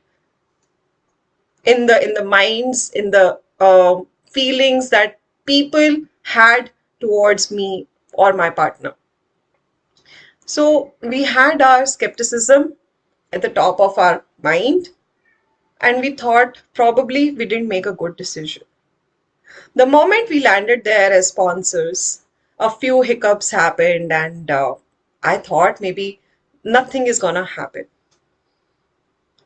in the minds, in the feelings that people had towards me or my partner. So we had our skepticism at the top of our mind, and we thought probably we didn't make a good decision. The moment we landed there as sponsors, a few hiccups happened, and I thought maybe nothing is gonna happen.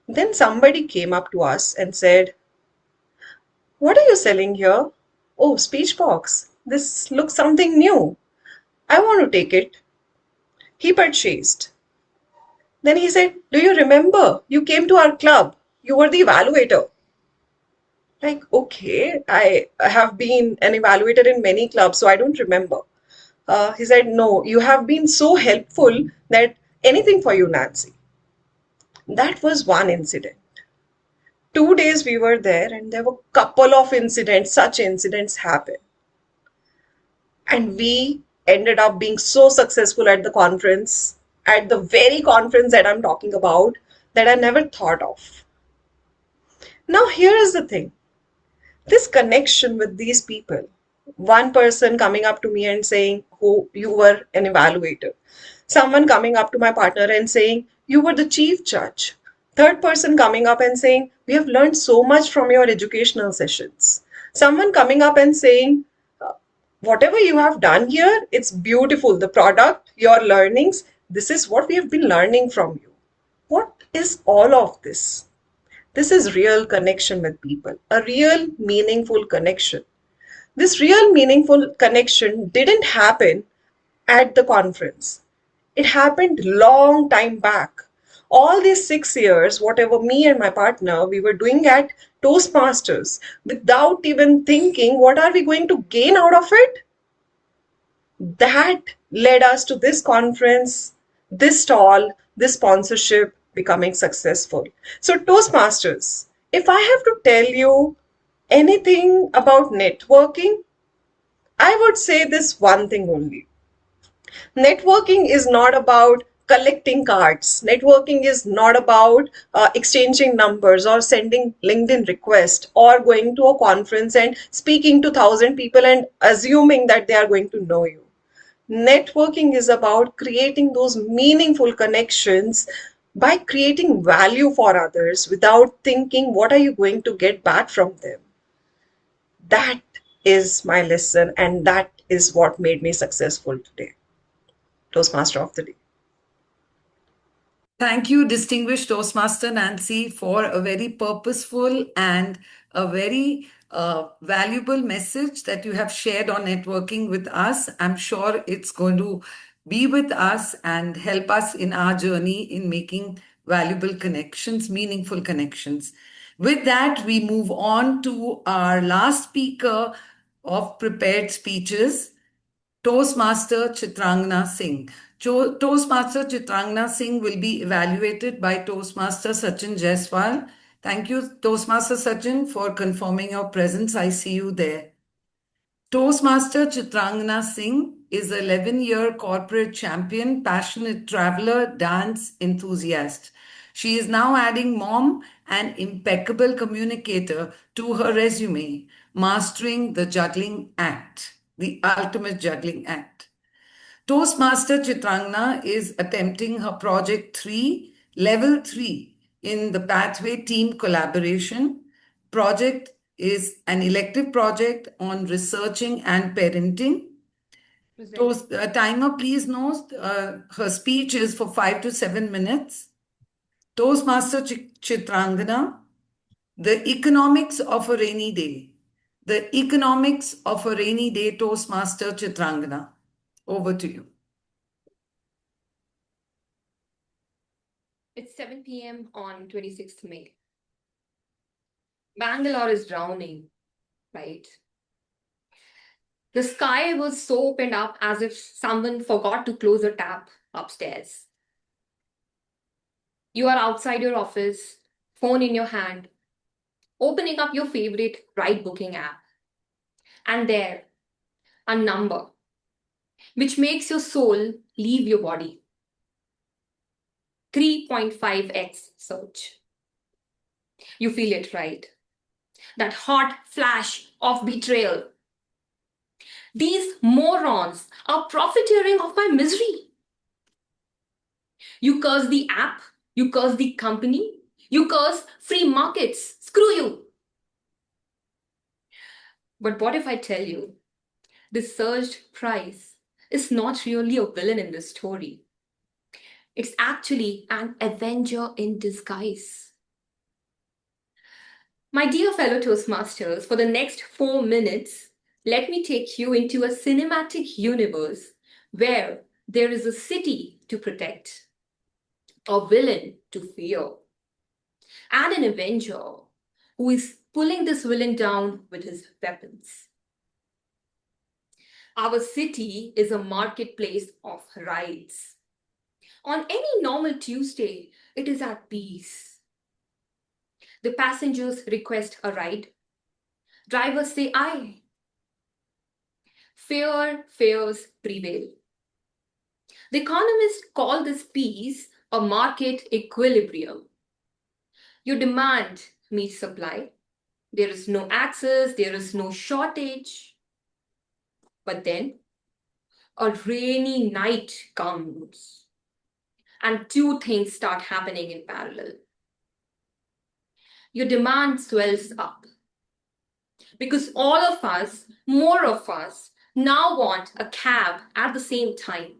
Then somebody came up to us and said, "What are you selling here?" "Oh, Speechbox. This looks something new. I want to take it." He purchased. Then he said, do you remember? You came to our club. You were the evaluator. Like, okay, I have been an evaluator in many clubs, so I don't remember. He said, no, you have been so helpful that anything for you, Nancy. That was one incident. 2 days we were there and there were a couple of incidents, such incidents happened. And we ended up being so successful at the conference, at the very conference that I'm talking about, that I never thought of. Now, here is the thing. This connection with these people, one person coming up to me and saying, oh, you were an evaluator. Someone coming up to my partner and saying, you were the chief judge. Third person coming up and saying, we have learned so much from your educational sessions. Someone coming up and saying, whatever you have done here, it's beautiful. The product, your learnings, this is what we have been learning from you. What is all of this? This is real connection with people, a real meaningful connection. This real meaningful connection didn't happen at the conference. It happened long time back. All these 6 years, whatever me and my partner, we were doing at Toastmasters without even thinking, what are we going to gain out of it? That led us to this conference, this stall, this sponsorship becoming successful. So Toastmasters, if I have to tell you anything about networking, I would say this one thing only. Networking is not about collecting cards. Networking is not about exchanging numbers or sending LinkedIn requests or going to a conference and speaking to 1,000 people and assuming that they are going to know you. Networking is about creating those meaningful connections by creating value for others without thinking, what are you going to get back from them? That is my lesson, and that is what made me successful today. Toastmaster of the Day. Thank you, distinguished Toastmaster Nancy, for a very purposeful and a very valuable message that you have shared on networking with us. I'm sure it's going to be with us and help us in our journey in making valuable connections, meaningful connections. With that, we move on to our last speaker of prepared speeches, Toastmaster Chitrangana Singh. Toastmaster Chitrangana Singh will be evaluated by Toastmaster Sachin Jaiswal. Thank you, Toastmaster Sachin, for confirming your presence. I see you there. Toastmaster Chitrangana Singh is an 11-year corporate champion, passionate traveler, dance enthusiast. She is now adding mom and impeccable communicator to her resume, mastering the juggling act, the ultimate juggling act. Toastmaster Chitrangana is attempting her Project 3, Level 3 in the Pathway Team Collaboration. Project is an elective project on researching and parenting. Timer, please note, her speech is for 5 to 7 minutes. Toastmaster Chitrangana, the economics of a rainy day. The economics of a rainy day, Toastmaster Chitrangana. Over to you. It's 7 p.m. on 26th May. Bangalore is drowning, right? The sky was so opened up as if someone forgot to close a tap upstairs. You are outside your office, phone in your hand, opening up your favorite ride booking app. And there, a number which makes your soul leave your body. 3.5x search. You feel it, right? That hot flash of betrayal. These morons are profiteering of my misery. You curse the app, you curse the company, you curse free markets. Screw you. But what if I tell you, this surged price is not really a villain in this story. It's actually an avenger in disguise. My dear fellow Toastmasters, for the next 4 minutes, let me take you into a cinematic universe where there is a city to protect, a villain to fear, and an avenger who is pulling this villain down with his weapons. Our city is a marketplace of rides. On any normal Tuesday, it is at peace. The passengers request a ride. Drivers say aye. Fares prevail. The economists call this peace a market equilibrium. Your demand meets supply. There is no excess, there is no shortage. But then a rainy night comes and two things start happening in parallel. Your demand swells up because all of us, more of us, now want a cab at the same time.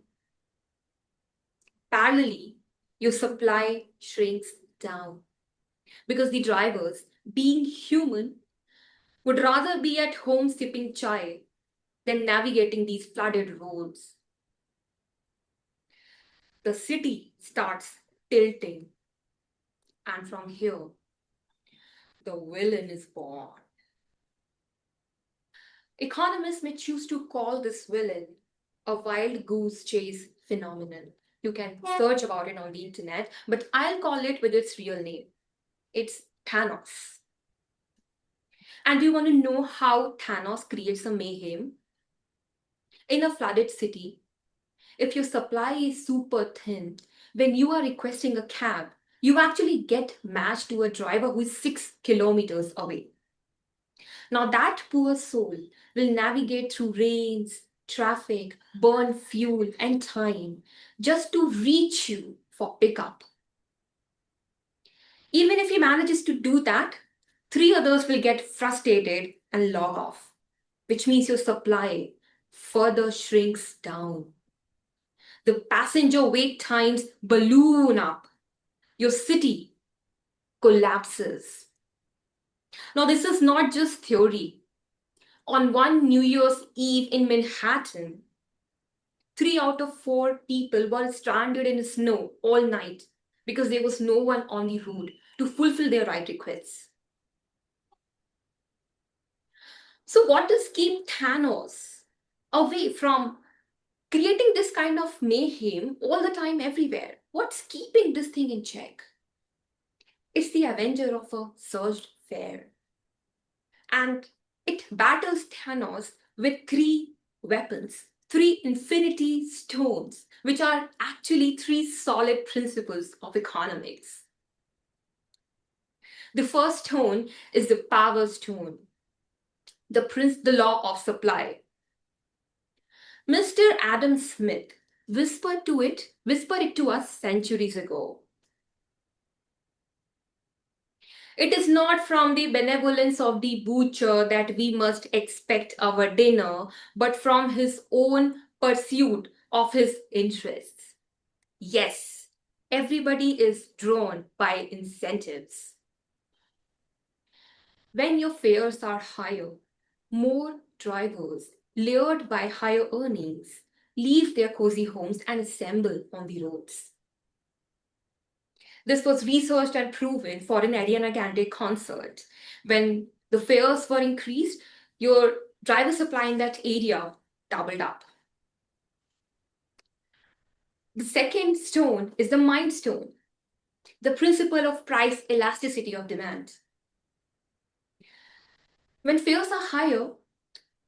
Parallelly, your supply shrinks down because the drivers, being human, would rather be at home sipping chai than navigating these flooded roads. The city starts tilting, and from here, the villain is born. Economists may choose to call this villain a wild goose chase phenomenon. You can search about it on the internet, but I'll call it with its real name. It's Thanos. And do you want to know how Thanos creates a mayhem? In a flooded city, if your supply is super thin, when you are requesting a cab, you actually get matched to a driver who is 6 kilometers away. Now that poor soul will navigate through rains, traffic, burn fuel and time just to reach you for pickup. Even if he manages to do that, 3 others will get frustrated and log off, which means your supply further shrinks down. The passenger wait times balloon up. Your city collapses. Now, this is not just theory. On one New Year's Eve in Manhattan, 3 out of 4 people were stranded in the snow all night because there was no one on the road to fulfill their ride requests. So what does keep Thanos away from creating this kind of mayhem all the time everywhere? What's keeping this thing in check? It's the avenger of a surged fare. And it battles Thanos with 3 weapons, 3 infinity stones, which are actually 3 solid principles of economics. The first stone is the power stone, the law of supply. Mr. Adam Smith whispered it to us centuries ago. It is not from the benevolence of the butcher that we must expect our dinner, but from his own pursuit of his interests. Yes, everybody is drawn by incentives. When your fares are higher, more drivers, lured by higher earnings, leave their cozy homes and assemble on the roads. This was researched and proven for an Ariana Grande concert. When the fares were increased, your driver supply in that area doubled up. The second stone is the mind stone, the principle of price elasticity of demand. When fares are higher,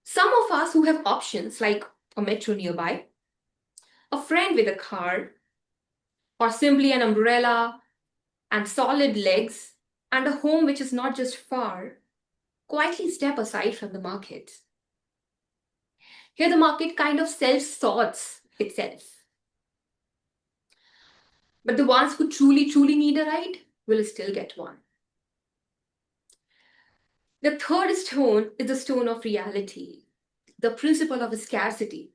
some of us who have options like a metro nearby, a friend with a car, or simply an umbrella and solid legs and a home which is not just far, quietly step aside from the market. Here the market kind of self-sorts itself. But the ones who truly need a ride will still get one. The third stone is the stone of reality, the principle of scarcity.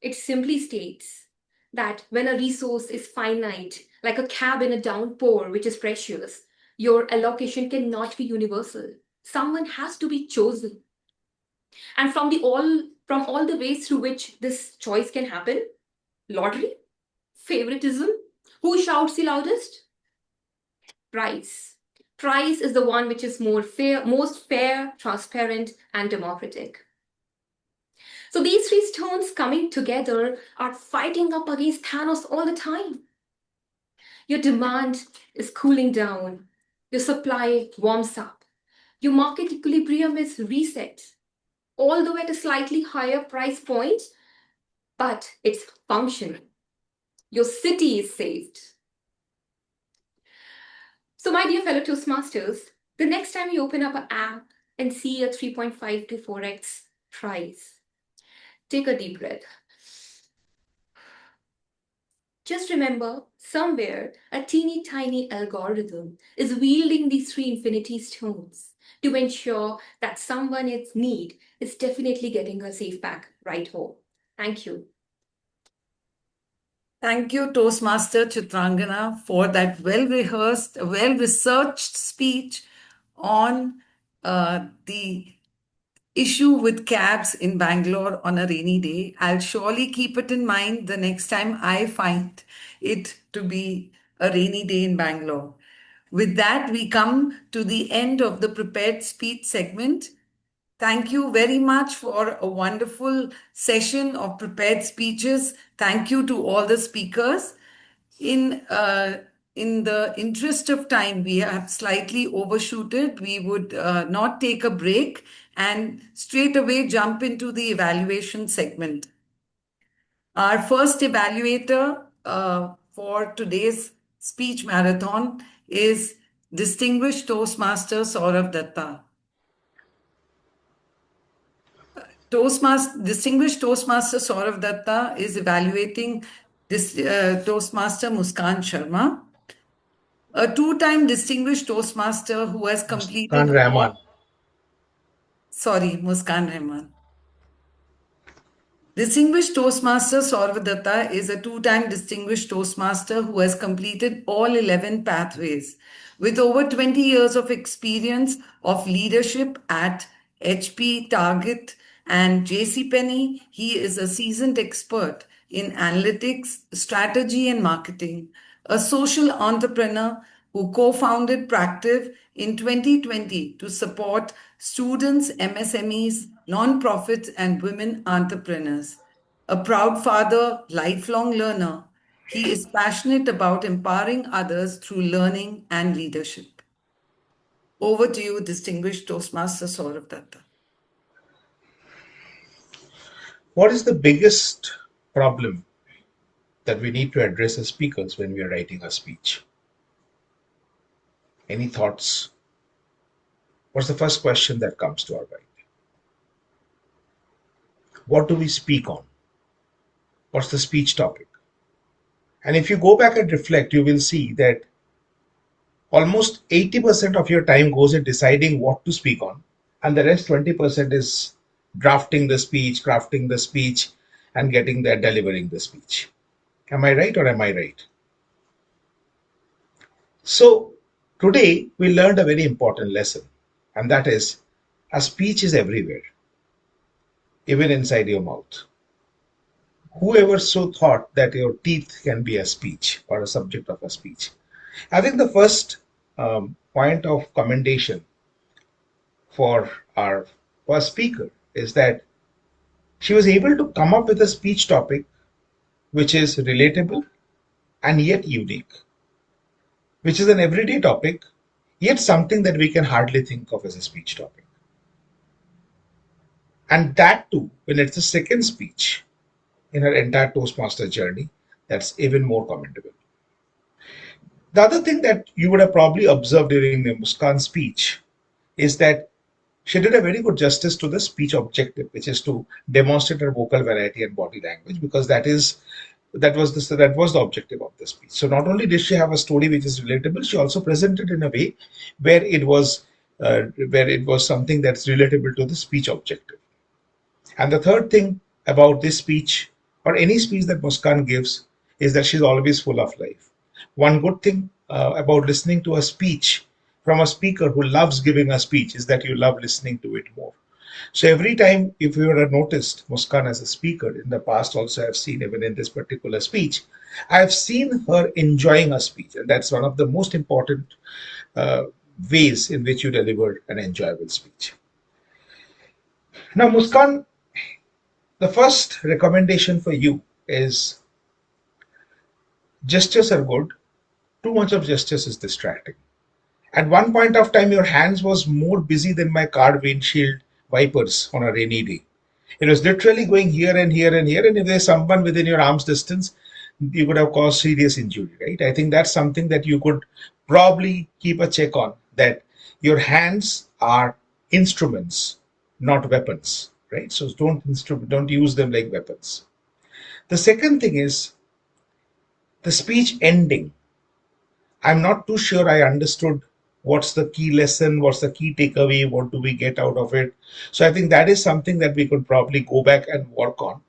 It simply states that when a resource is finite, like a cab in a downpour, which is precious, your allocation cannot be universal. Someone has to be chosen. And from all the ways through which this choice can happen, lottery, Favoritism? Who shouts the loudest? Price. Price is the one which is most fair, transparent, and democratic. So these three stones coming together are fighting up against Thanos all the time. Your demand is cooling down. Your supply warms up. Your market equilibrium is reset, although at a slightly higher price point, but it's functioning. Your city is saved. So, my dear fellow Toastmasters, the next time you open up an app and see a 3.5 to 4x price, take a deep breath. Just remember, somewhere a teeny tiny algorithm is wielding these three infinity stones to ensure that someone in need is definitely getting a safe pack right home. Thank you. Thank you, Toastmaster Chitrangana, for that well-rehearsed, well-researched speech on the issue with cabs in Bangalore on a rainy day. I'll surely keep it in mind the next time I find it to be a rainy day in Bangalore. With that, we come to the end of the prepared speech segment. Thank you very much for a wonderful session of prepared speeches. Thank you to all the speakers. In the interest of time, we have slightly overshooted. We would not take a break and straight away jump into the evaluation segment. Our first evaluator for today's speech marathon is Distinguished Toastmaster Sourav Dutta. Distinguished Toastmaster Sourav Dutta is evaluating this Toastmaster Muskan Sharma, a two-time Distinguished Toastmaster who has completed Muskan Rahman. Muskan Rahman. Distinguished Toastmaster Sourav Dutta is a two-time Distinguished Toastmaster who has completed all 11 pathways. With over 20 years of experience of leadership at HP, Target, and JCPenney, he is a seasoned expert in analytics, strategy, and marketing, a social entrepreneur who co-founded Practive in 2020 to support students, MSMEs, nonprofits, and women entrepreneurs. A proud father, lifelong learner, he is passionate about empowering others through learning and leadership. Over to you, Distinguished Toastmaster Sourav Dutta. What is the biggest problem that we need to address as speakers when we are writing a speech? Any thoughts? What's the first question that comes to our mind? What do we speak on? What's the speech topic? And if you go back and reflect, you will see that almost 80% of your time goes in deciding what to speak on, and the rest 20% is drafting the speech, crafting the speech, and getting there, delivering the speech. Am I right or am I right? So today we learned a very important lesson, and that is a speech is everywhere, even inside your mouth. Whoever so thought that your teeth can be a speech or a subject of a speech? I think the first point of commendation for our first speaker is that she was able to come up with a speech topic which is relatable and yet unique, which is an everyday topic, yet something that we can hardly think of as a speech topic. And that too, when it's the second speech in her entire Toastmaster journey, that's even more commendable. The other thing that you would have probably observed during the Muskan speech is that she did a very good justice to the speech objective, which is to demonstrate her vocal variety and body language, because that was the objective of the speech. So not only did she have a story which is relatable, she also presented in a way where it was something that's relatable to the speech objective. And the third thing about this speech, or any speech that Muskan gives, is that she's always full of life. One good thing about listening to a speech from a speaker who loves giving a speech is that you love listening to it more. So every time, if you would have noticed Muskan as a speaker in the past, also I've seen even in this particular speech, I've seen her enjoying a speech, and that's one of the most important uh, ways in which you delivered an enjoyable speech. Now, Muskan, the first recommendation for you is gestures are good. Too much of gestures is distracting. At one point of time, your hands was more busy than my car windshield wipers on a rainy day. It was literally going here and here and here, and if there's someone within your arm's distance, you could have caused serious injury, right? I think that's something that you could probably keep a check on, that your hands are instruments, not weapons, right? So don't use them like weapons. The second thing is the speech ending. I'm not too sure I understood what's the key lesson, what's the key takeaway, what do we get out of it. So I think that is something that we could probably go back and work on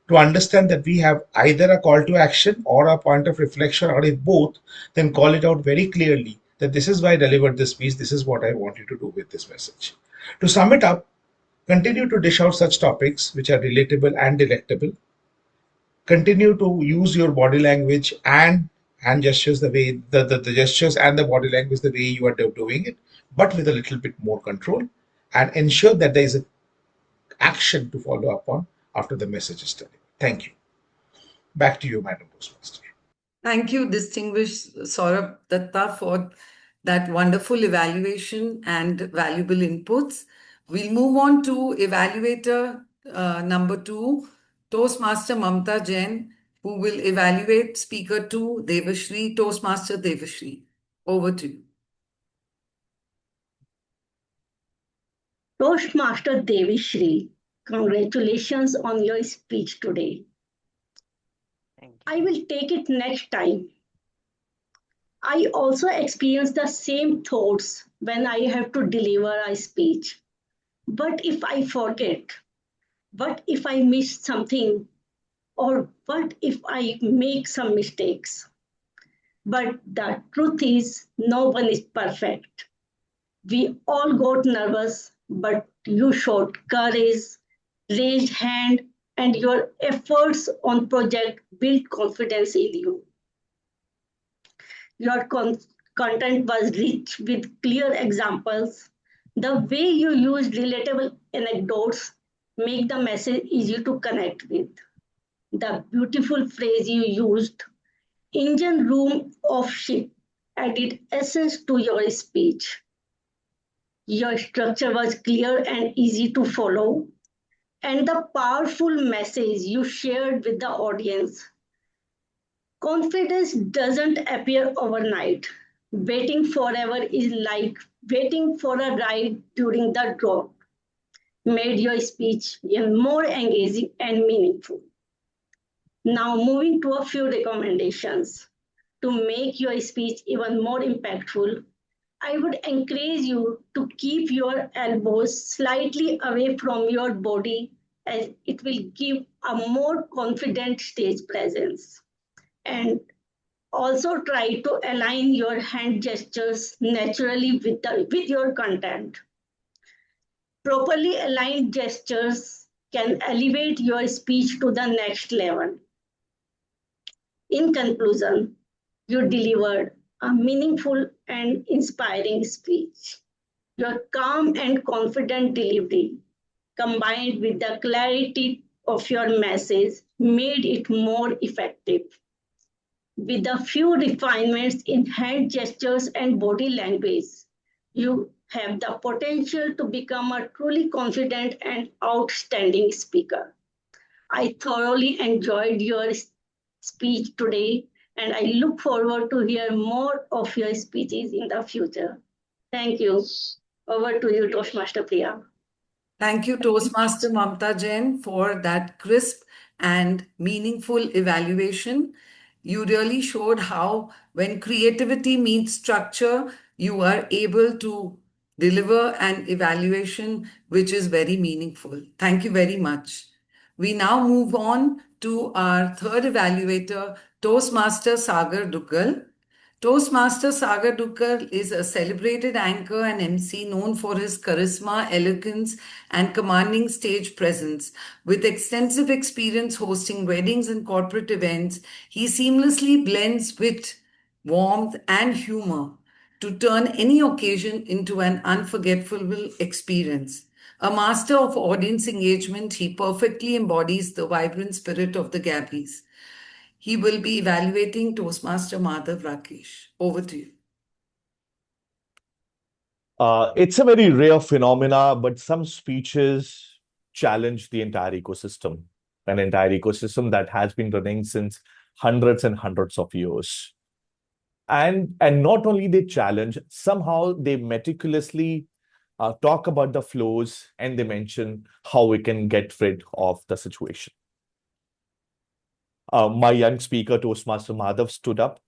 to understand that we have either a call to action or a point of reflection, or if both, then call it out very clearly that this is why I delivered this speech, this is what I want you to do with this message. To sum it up, continue to dish out such topics which are relatable and delectable. Continue to use your body language and hand gestures the way the gestures and the body language the way you are doing it, but with a little bit more control, and ensure that there is an action to follow up on after the message is delivered. Thank you. Back to you, Madam Postmaster. Thank you, distinguished Sourav Dutta, for that wonderful evaluation and valuable inputs. We'll move on to evaluator number 2, Toastmaster Mamta Jain, who will evaluate speaker 2, Devishree. Toastmaster Devishree, over to you. Toastmaster Devishree, congratulations on your speech today. I will take it next time. I also experience the same thoughts when I have to deliver a speech. What if I forget? What if I miss something? Or what if I make some mistakes? But the truth is, no one is perfect. We all got nervous, but you showed courage, raised hand, and your efforts on project built confidence in you. Your content was rich with clear examples. The way you used relatable anecdotes make the message easy to connect with. The beautiful phrase you used, engine room of ship, added essence to your speech. Your structure was clear and easy to follow, and the powerful message you shared with the audience. Confidence doesn't appear overnight. Waiting forever is like waiting for a ride during the drop. Made your speech even more engaging and meaningful. Now moving to a few recommendations. To make your speech even more impactful, I would encourage you to keep your elbows slightly away from your body, as it will give a more confident stage presence. And also try to align your hand gestures naturally with your content. Properly aligned gestures can elevate your speech to the next level. In conclusion, you delivered a meaningful and inspiring speech. Your calm and confident delivery, combined with the clarity of your message, made it more effective. With a few refinements in hand gestures and body language, you have the potential to become a truly confident and outstanding speaker. I thoroughly enjoyed your speech today, and I look forward to hear more of your speeches in the future. Thank you. Over to you, Toastmaster Priya. Thank you, Toastmaster Mamta Jain, for that crisp and meaningful evaluation. You really showed how, when creativity meets structure, you are able to deliver an evaluation which is very meaningful. Thank you very much. We now move on to our third evaluator, Toastmaster Sagar Duggal. Toastmaster Sagarika is a celebrated anchor and MC known for his charisma, elegance, and commanding stage presence. With extensive experience hosting weddings and corporate events, he seamlessly blends wit, warmth, and humor to turn any occasion into an unforgettable experience. A master of audience engagement, he perfectly embodies the vibrant spirit of the Gabbies. He will be evaluating Toastmaster Madhav. Rakesh. Over to you. It's a very rare phenomena, but some speeches challenge the entire ecosystem, an entire ecosystem that has been running since hundreds and hundreds of years. And not only they challenge, somehow they meticulously talk about the flows and they mention how we can get rid of the situation. My young speaker, Toastmaster Madhav, stood up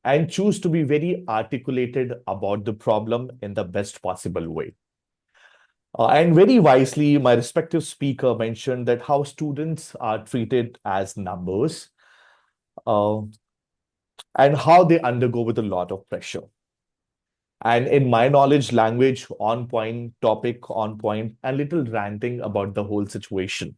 and choose to be very articulated about the problem in the best possible way. And very wisely, my respective speaker mentioned that how students are treated as numbers and how they undergo with a lot of pressure. And in my knowledge, language on point, topic on point, and little ranting about the whole situation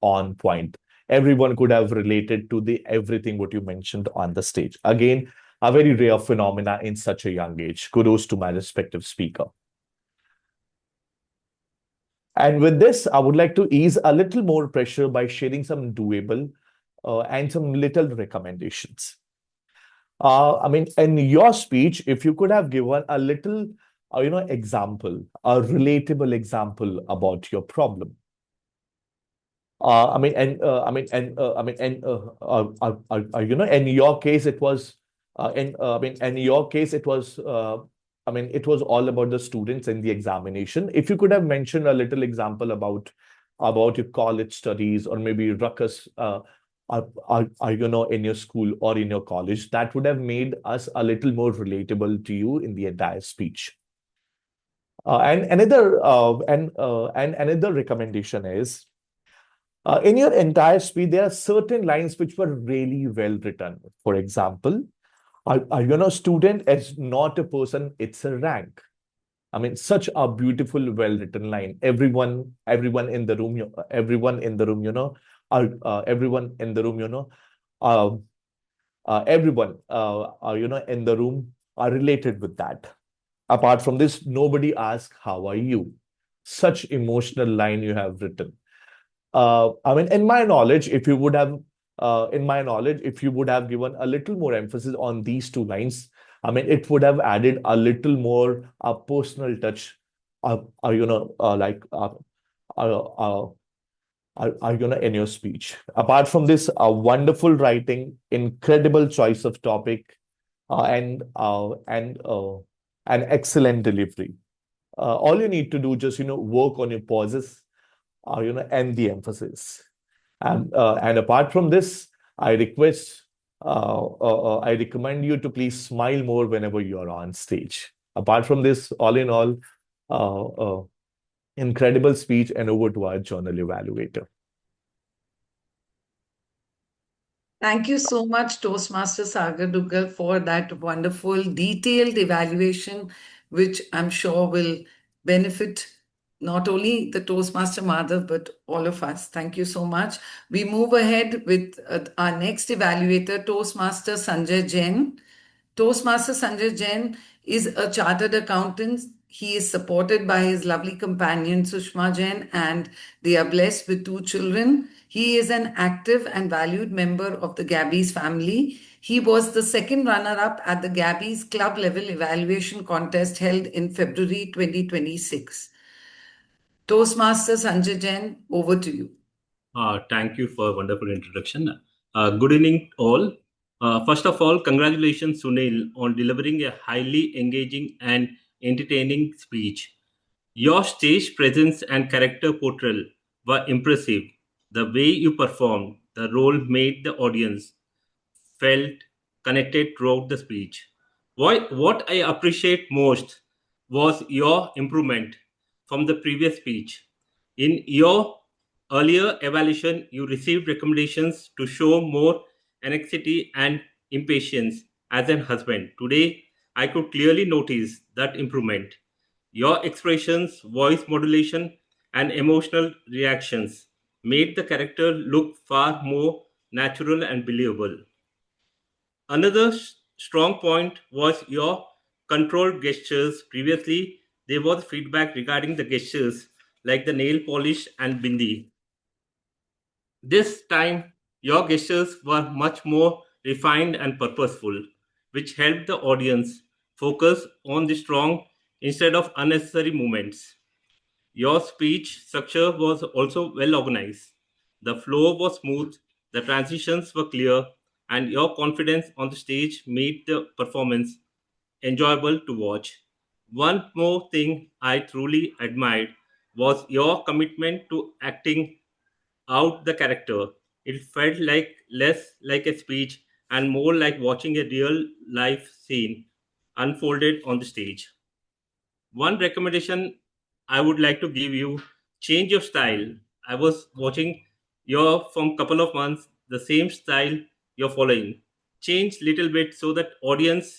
on point. Everyone could have related to the everything what you mentioned on the stage. Again, a very rare phenomena in such a young age. Kudos to my respective speaker. And with this, I would like to ease a little more pressure by sharing some doable and some little recommendations. I mean, in your speech, if you could have given a little, example, a relatable example about your problem. In your case, it was, in your case, it was, it was all about the students and the examination. If you could have mentioned a little example about your college studies or maybe ruckus, in your school or in your college, that would have made us a little more relatable to you in the entire speech. And another recommendation is, in your entire speech, there are certain lines which were really well written. For example, student is not a person, it's a rank. I mean, such a beautiful, well-written line. Everyone in the room, everyone in the room, in the room are related with that. Apart from this, nobody asks, how are you? Such emotional line you have written. In my knowledge, if you would have given a little more emphasis on these two lines, it would have added a little more personal touch, in your speech. Apart from this, a wonderful writing, incredible choice of topic, and an excellent delivery. All you need to do just work on your pauses, and the emphasis. And apart from this, I recommend you to please smile more whenever you're on stage. Apart from this, all in all, incredible speech, and over to our journal evaluator. Thank you so much, Toastmaster Sagarika, for that wonderful, detailed evaluation, which I'm sure will benefit not only the Toastmaster Madhav, but all of us. Thank you so much. We move ahead with our next evaluator, Toastmaster Sanjay Jain. Toastmaster Sanjay Jain is a chartered accountant. He is supported by his lovely companion, Sushma Jain, and they are blessed with 2 children. He is an active and valued member of the Gabby's family. He was the second runner-up at the Gabby's club level evaluation contest held in February 2026. Toastmaster Sanjay Jain, over to you. Thank you for a wonderful introduction. Good evening, all. First of all, congratulations, Sunil, on delivering a highly engaging and entertaining speech. Your stage presence and character portrayal were impressive. The way you performed the role made the audience felt connected throughout the speech. What I appreciate most was your improvement from the previous speech. In your earlier evaluation, you received recommendations to show more anxiety and impatience, as a husband. Today, I could clearly notice that improvement. Your expressions, voice modulation, and emotional reactions made the character look far more natural and believable. Another strong point was your controlled gestures. Previously, there was feedback regarding the gestures like the nail polish and bindi. This time, your gestures were much more refined and purposeful, which helped the audience focus on the strong instead of unnecessary movements. Your speech structure was also well organized. The flow was smooth, the transitions were clear, and your confidence on the stage made the performance enjoyable to watch. One more thing I truly admired was your commitment to acting out the character. It felt like less like a speech and more like watching a real life scene unfolded on the stage. One recommendation I would like to give you: change your style. I was watching your from couple of months, the same style you're following. Change little bit so that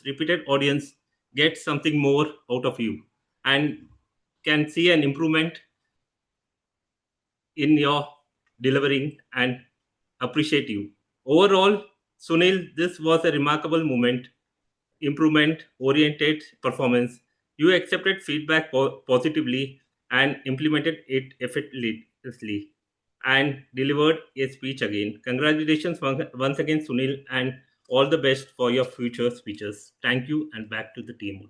repeated audience, get something more out of you and can see an improvement in your delivering and appreciate you. Overall, Sunil, this was a remarkable moment, improvement oriented performance. You accepted feedback positively and implemented it effortlessly and delivered a speech again. Congratulations once again, Sunil, and all the best for your future speeches. Thank you, and back to the team.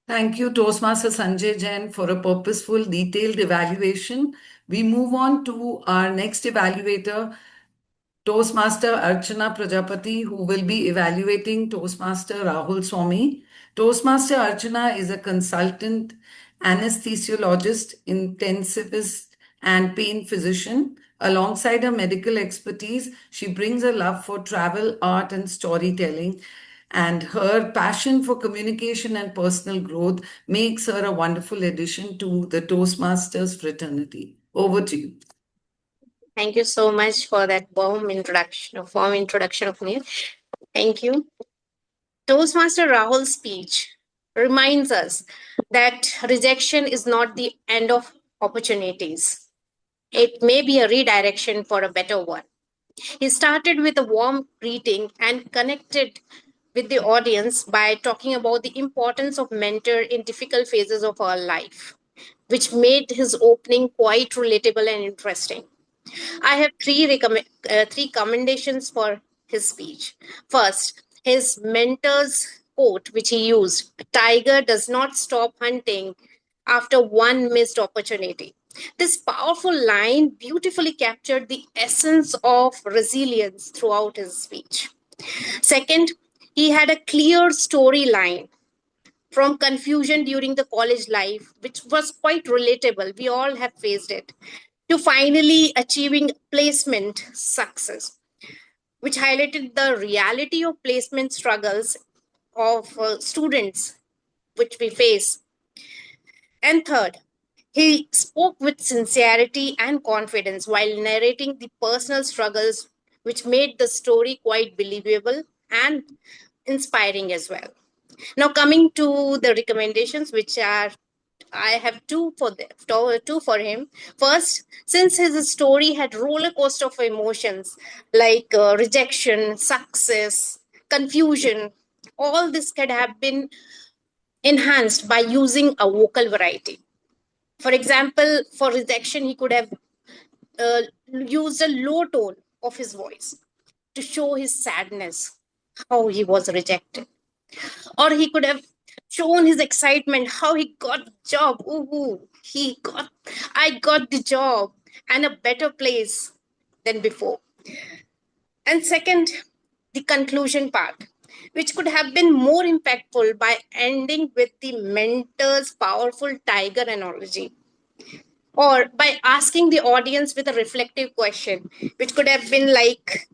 Thank you, Toastmaster Sanjay Jain, for a purposeful, detailed evaluation. We move on to our next evaluator, Toastmaster Archana Prajapati, who will be evaluating Toastmaster Rahul Swami. Toastmaster Archana is a consultant, anesthesiologist, intensivist, and pain physician. Alongside her medical expertise, she brings a love for travel, art, and storytelling. And her passion for communication and personal growth makes her a wonderful addition to the Toastmasters fraternity. Over to you. Thank you so much for that warm introduction of me. Thank you. Toastmaster Rahul's speech reminds us that rejection is not the end of opportunities. It may be a redirection for a better one. He started with a warm greeting and connected with the audience by talking about the importance of mentor in difficult phases of our life, which made his opening quite relatable and interesting. I have three commendations for his speech. First, his mentor's quote, which he used: "A tiger does not stop hunting after one missed opportunity." This powerful line beautifully captured the essence of resilience throughout his speech. Second, he had a clear storyline from confusion during the college life, which was quite relatable. We all have faced it, to finally achieving placement success, which highlighted the reality of placement struggles of students which we face. And third, he spoke with sincerity and confidence while narrating the personal struggles, which made the story quite believable and inspiring as well. Now, coming to the recommendations, which are I have two for him. First, since his story had roller coaster of emotions like rejection, success, confusion, all this could have been enhanced by using a vocal variety. For example, for rejection, he could have used a low tone of his voice to show his sadness, how he was rejected. Or he could have shown his excitement, how he got the job. Ooh, I got the job and a better place than before. And second, the conclusion part, which could have been more impactful by ending with the mentor's powerful tiger analogy, or by asking the audience with a reflective question, which could have been like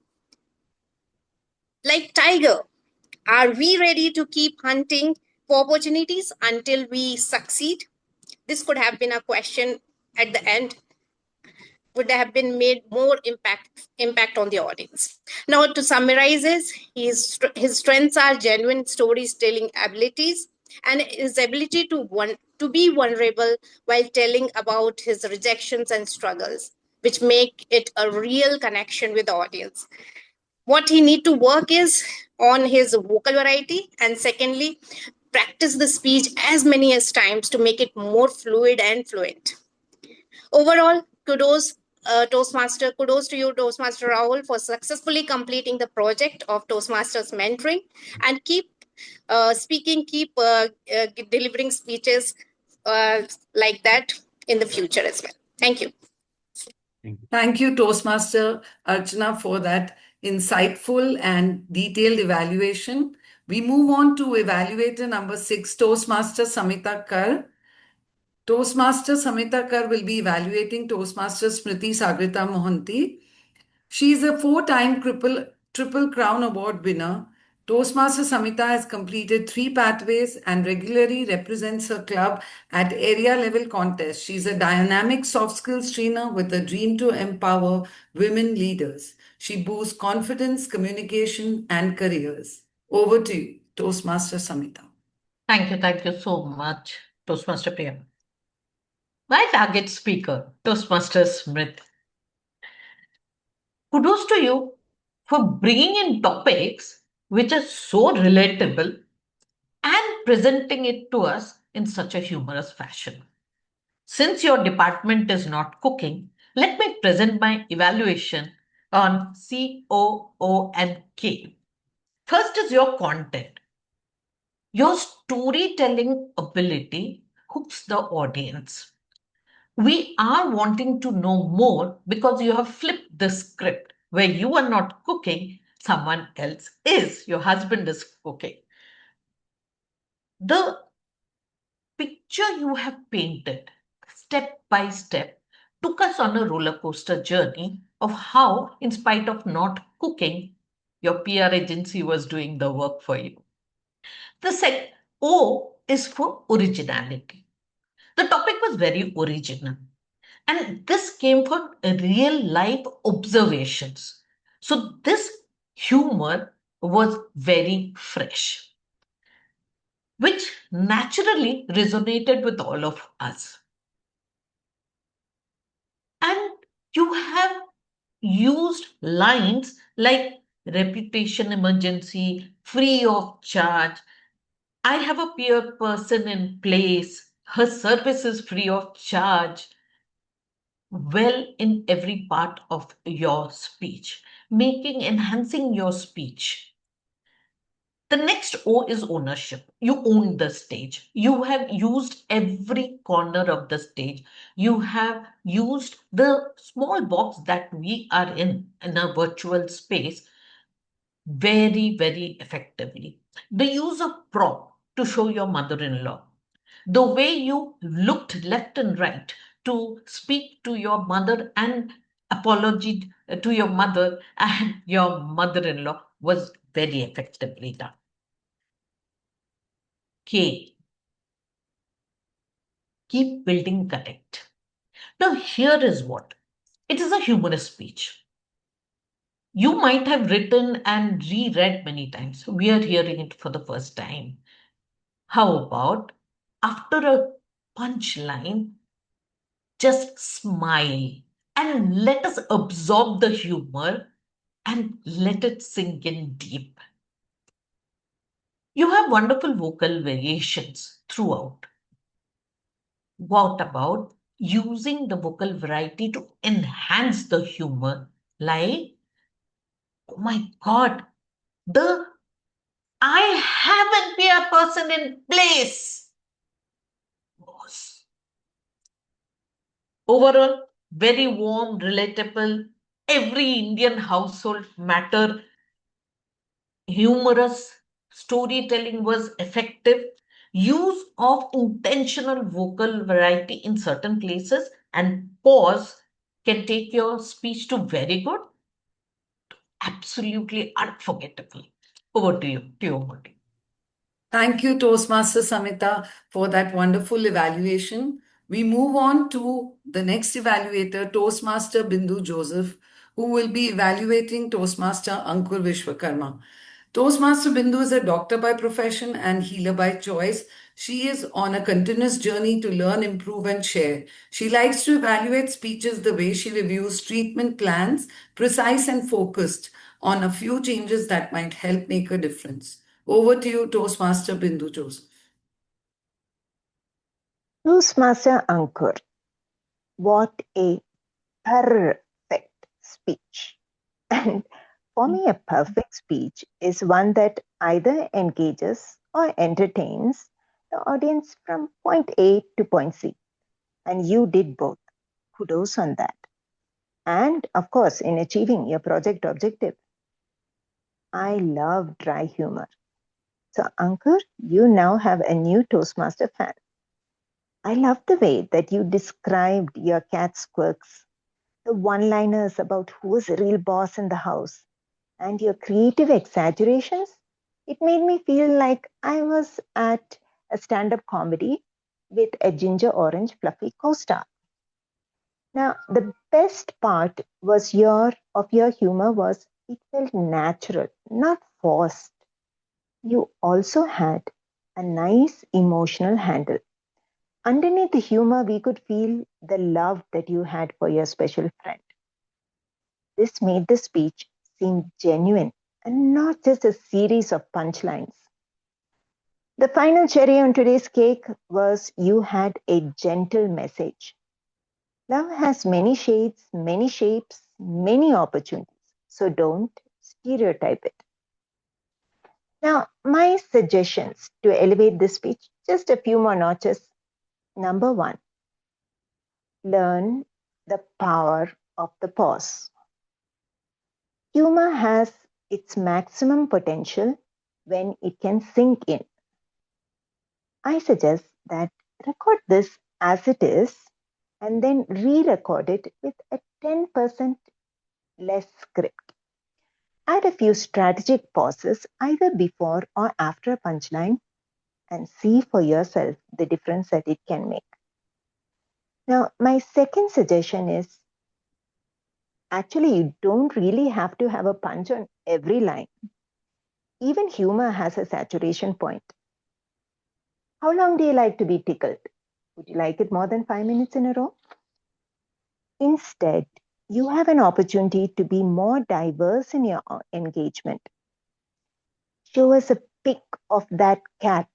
tiger, are we ready to keep hunting for opportunities until we succeed? This could have been a question at the end, would have been made more impact on the audience. Now, to summarize, his strengths are genuine storytelling abilities and his ability to be vulnerable while telling about his rejections and struggles, which make it a real connection with the audience. What he need to work is on his vocal variety, and secondly, practice the speech as many as times to make it more fluid and fluent. Overall, kudos kudos to you, Toastmaster Rahul, for successfully completing the project of Toastmasters mentoring, and keep delivering speeches like that in the future as well. Thank you. Thank you, Toastmaster Archana, for that insightful and detailed evaluation. We move on to evaluator number 6, Toastmaster Samita Kar. Toastmaster Samita Kar will be evaluating Toastmaster Smruti Sagarika Mohanty. She is a 4-time Triple Crown Award winner. Toastmaster Samita has completed 3 pathways and regularly represents her club at area level contests. She's a dynamic soft skills trainer with a dream to empower women leaders. She boosts confidence, communication, and careers. Over to you, Toastmaster Samita. Thank you so much, Toastmaster Priya. My target speaker, Toastmaster Smith. Kudos to you for bringing in topics which are so relatable and presenting it to us in such a humorous fashion. Since your department is not cooking, let me present my evaluation on C, O, O, and K. First is your content. Your storytelling ability hooks the audience. We are wanting to know more because you have flipped the script where you are not cooking, someone else is. Your husband is cooking. The picture you have painted step by step took us on a roller coaster journey of how, in spite of not cooking, your PR agency was doing the work for you. The second O is for originality. The topic was very original. And this came from real life observations. So this humor was very fresh, which naturally resonated with all of us. And you have used lines like reputation emergency, free of charge. I have a peer person in place. Her service is free of charge. Well in every part of your speech, enhancing your speech. The next O is ownership. You own the stage. You have used every corner of the stage. You have used the small box that we are in a virtual space very, very effectively. The use of prop to show your mother-in-law. The way you looked left and right to speak to your mother and apology to your mother and your mother-in-law was very effectively done. K. Keep building connect. Now here is what. It is a humorous speech. You might have written and reread many times. We are hearing it for the first time. How about after a punchline, just smile and let us absorb the humor and let it sink in deep. You have wonderful vocal variations throughout. What about using the vocal variety to enhance the humor? Like, oh my God, I haven't been a person in place. Overall, very warm, relatable, every Indian household matter, humorous, storytelling was effective, use of intentional vocal variety in certain places, and pause can take your speech to very good, absolutely unforgettable. Over to you, Thank you, Toastmaster Samita, for that wonderful evaluation. We move on to the next evaluator, Toastmaster Bindu Joseph, who will be evaluating Toastmaster Ankur Vishwakarma. Toastmaster Bindu is a doctor by profession and healer by choice. She is on a continuous journey to learn, improve, and share. She likes to evaluate speeches the way she reviews treatment plans, precise and focused on a few changes that might help make a difference. Over to you, Toastmaster Bindu Joseph. Toastmaster Ankur, what a perfect speech. And for me, a perfect speech is one that either engages or entertains the audience from point A to point C. And you did both. Kudos on that. And of course, in achieving your project objective. I love dry humor. So, Ankur, you now have a new Toastmaster fan. I love the way that you described your cat's quirks, the one-liners about who's the real boss in the house, and your creative exaggerations. It made me feel like I was at a stand-up comedy with a ginger orange fluffy co-star. Now, the best part was your humor was it felt natural, not forced. You also had a nice emotional handle. Underneath the humor, we could feel the love that you had for your special friend. This made the speech seem genuine and not just a series of punchlines. The final cherry on today's cake was you had a gentle message. Love has many shades, many shapes, many opportunities. So don't stereotype it. Now, my suggestions to elevate this speech, just a few more notches. Number 1, learn the power of the pause. Humor has its maximum potential when it can sink in. I suggest that record this as it is and then re-record it with a 10% less script. Add a few strategic pauses either before or after a punchline and see for yourself the difference that it can make. Now, my second suggestion is actually you don't really have to have a punch on every line. Even humor has a saturation point. How long do you like to be tickled? Would you like it more than 5 minutes in a row? Instead, you have an opportunity to be more diverse in your engagement. Show us a pic of that cat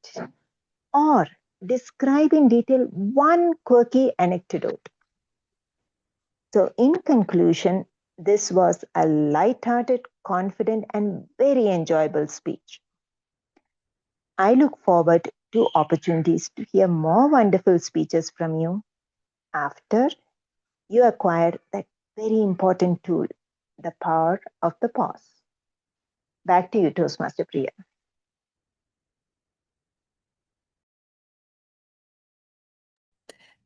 or describe in detail one quirky anecdote. So in conclusion, this was a light-hearted, confident, and very enjoyable speech. I look forward to opportunities to hear more wonderful speeches from you after you acquire that very important tool, the power of the pause. Back to you, Toastmaster Priya.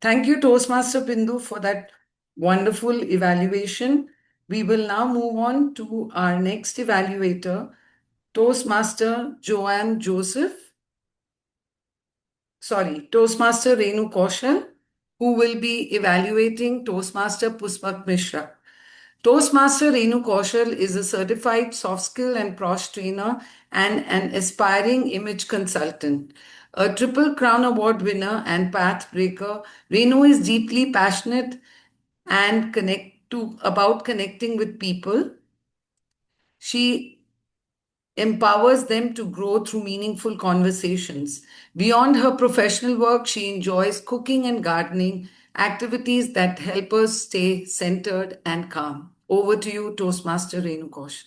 Thank you, Toastmaster Bindu, for that wonderful evaluation. We will now move on to our next evaluator, Toastmaster Joanne Joseph. Toastmaster Renu Kaushal, who will be evaluating Toastmaster Pushpak Misra. Toastmaster Renu Kaushal is a certified soft skill and PROS trainer and an aspiring image consultant. A Triple Crown Award winner and path breaker, Renu is deeply passionate and about connecting with people. She empowers them to grow through meaningful conversations. Beyond her professional work, she enjoys cooking and gardening, activities that help her stay centered and calm. Over to you, Toastmaster Renu Kaushal.